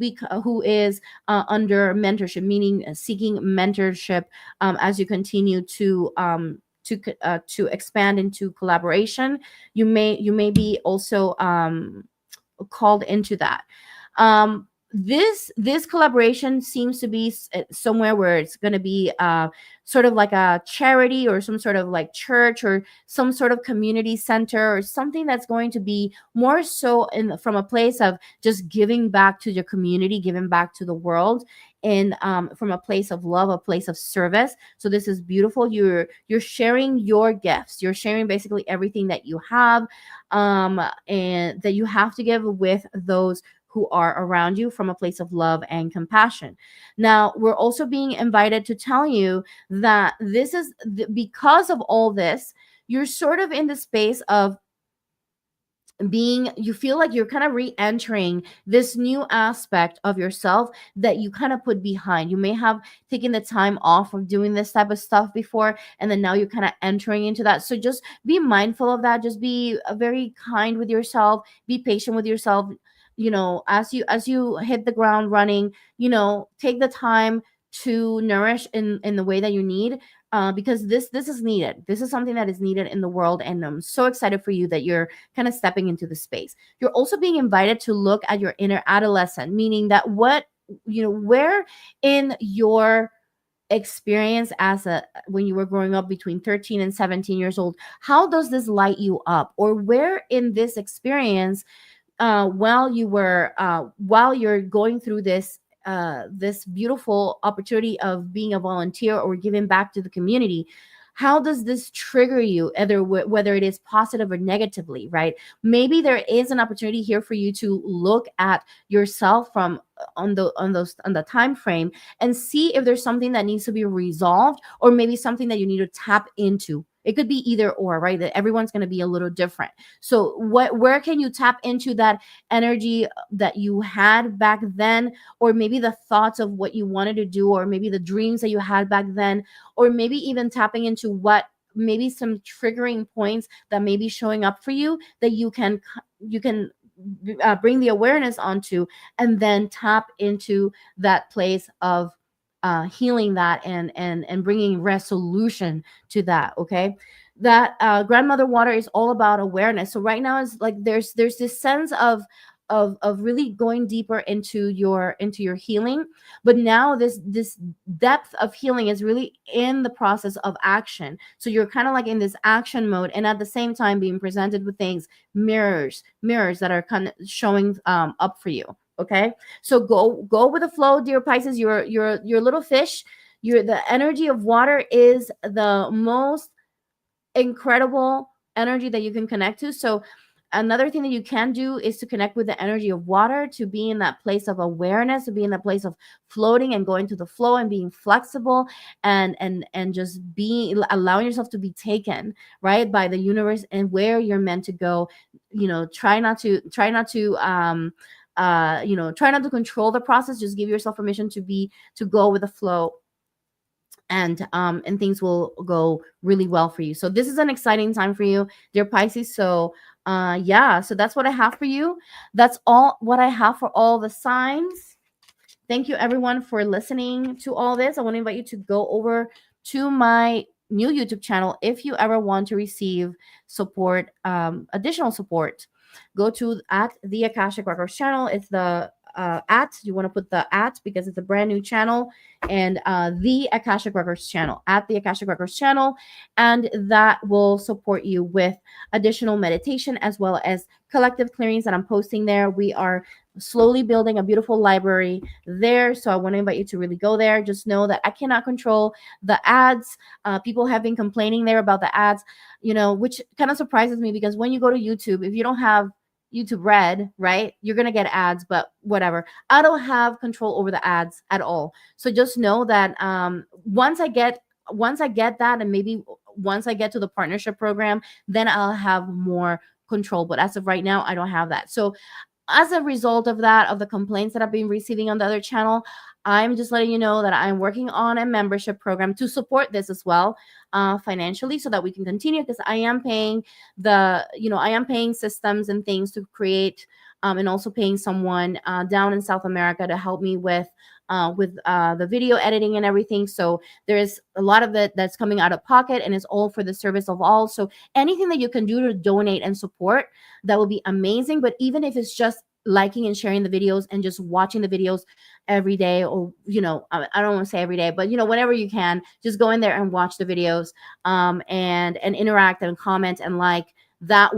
is under mentorship, meaning seeking mentorship as you continue to expand into collaboration. You may be also called into that. This collaboration seems to be somewhere where it's going to be sort of like a charity, or some sort of like church, or some sort of community center, or something that's going to be more so from a place of just giving back to your community, giving back to the world, and from a place of love, a place of service. So this is beautiful. You're sharing your gifts. You're sharing basically everything that you have, and that you have to give with those who are around you from a place of love and compassion. Now, we're also being invited to tell you that this is because of all this, you're sort of in the space of being, you feel like you're kind of re-entering this new aspect of yourself that you kind of put behind. You may have taken the time off of doing this type of stuff before, and then now you're kind of entering into that. So just be mindful of that. Just be very kind with yourself, be patient with yourself. As you hit the ground running, take the time to nourish in the way that you need, because this is needed. This is something that is needed in the world, and I'm so excited for you that you're kind of stepping into the space. You're also being invited to look at your inner adolescent, meaning that where in your experience when you were growing up between 13 and 17 years old, how does this light you up? Or where in this experience, while you're going through this beautiful opportunity of being a volunteer or giving back to the community, how does this trigger you, either whether it is positive or negatively, right? Maybe there is an opportunity here for you to look at yourself from on the time frame and see if there's something that needs to be resolved, or maybe something that you need to tap into. It could be either or, right? That everyone's going to be a little different. So where can you tap into that energy that you had back then, or maybe the thoughts of what you wanted to do, or maybe the dreams that you had back then, or maybe even tapping into what maybe some triggering points that may be showing up for you that you can bring the awareness onto, and then tap into that place of healing that, and bringing resolution to that. Okay, that grandmother water is all about awareness. So right now is like there's this sense of really going deeper into your healing, but now this depth of healing is really in the process of action. So you're kind of like in this action mode, and at the same time being presented with things, mirrors that are kind of showing up for you. Okay, so go with the flow, dear Pisces. Your little fish. The energy of water is the most incredible energy that you can connect to. So another thing that you can do is to connect with the energy of water, to be in that place of awareness, to be in that place of floating and going to the flow and being flexible, and just being, allowing yourself to be taken right by the universe and where you're meant to go. Try not to control the process. Just give yourself permission to go with the flow, and things will go really well for you. So this is an exciting time for you, dear Pisces. So yeah, so that's what I have for you. That's all what I have for all the signs. Thank you everyone for listening to all this. I want to invite you to go over to my new YouTube channel if you ever want to receive support, additional support. Go to at the Akashic Records channel. It's the you want to put the at because it's a brand new channel, and the Akashic Records channel, at the Akashic Records channel, and that will support you with additional meditation as well as collective clearings that I'm posting there. We are slowly building a beautiful library there, so I want to invite you to really go there. Just know that I cannot control the ads. People have been complaining there about the ads, which kind of surprises me, because when you go to YouTube, if you don't have YouTube Red, right, you're gonna get ads. But whatever, I don't have control over the ads at all. So just know that once I get that, and maybe once I get to the partnership program, then I'll have more control. But as of right now, I don't have that. So as a result of that, of the complaints that I've been receiving on the other channel, I'm just letting you know that I'm working on a membership program to support this as well, financially, so that we can continue, because I am paying systems and things to create, and also paying someone down in South America to help me with the video editing and everything. So there's a lot of it that's coming out of pocket, and it's all for the service of all. So anything that you can do to donate and support, that will be amazing. But even if it's just liking and sharing the videos and just watching the videos every day, or I don't want to say every day, but whenever you can, just go in there and watch the videos, and interact and comment and like that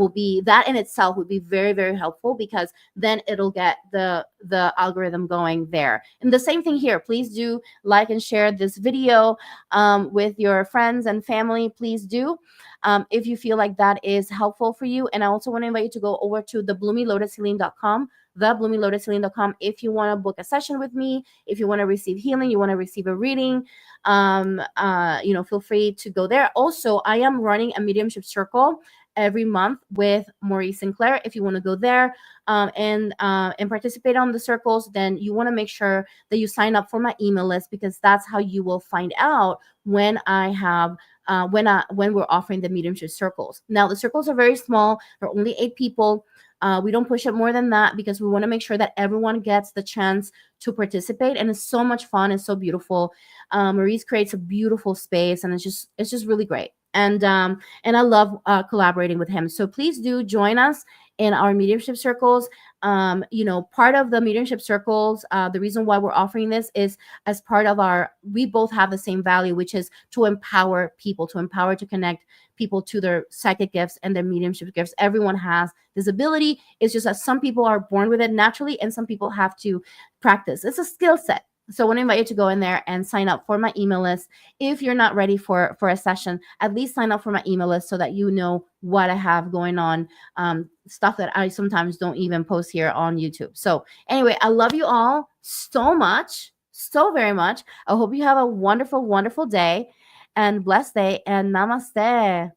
in itself would be very, very helpful, because then it'll get the algorithm going there. And the same thing here. Please do like and share this video with your friends and family. Please do, if you feel like that is helpful for you. And I also want to invite you to go over to thebloominglotushealing.com, thebloominglotushealing.com, if you want to book a session with me, if you want to receive healing, you want to receive a reading, feel free to go there. Also, I am running a mediumship circle every month with Maurice Sinclair. If you want to go there and participate on the circles, then you want to make sure that you sign up for my email list, because that's how you will find out when I have when we're offering the mediumship circles. Now, the circles are very small. There are only 8 people. We don't push it more than that, because we want to make sure that everyone gets the chance to participate. And it's so much fun. It's so beautiful. Maurice creates a beautiful space, and it's just really great. And I love collaborating with him. So please do join us in our mediumship circles. Part of the mediumship circles, the reason why we're offering this is as part of we both have the same value, which is to empower people, to connect people to their psychic gifts and their mediumship gifts. Everyone has this ability. It's just that some people are born with it naturally, and some people have to practice. It's a skill set. So I want to invite you to go in there and sign up for my email list. If you're not ready for a session, at least sign up for my email list so that you know what I have going on, stuff that I sometimes don't even post here on YouTube. So anyway, I love you all so much, so very much. I hope you have a wonderful, wonderful day and blessed day, and namaste.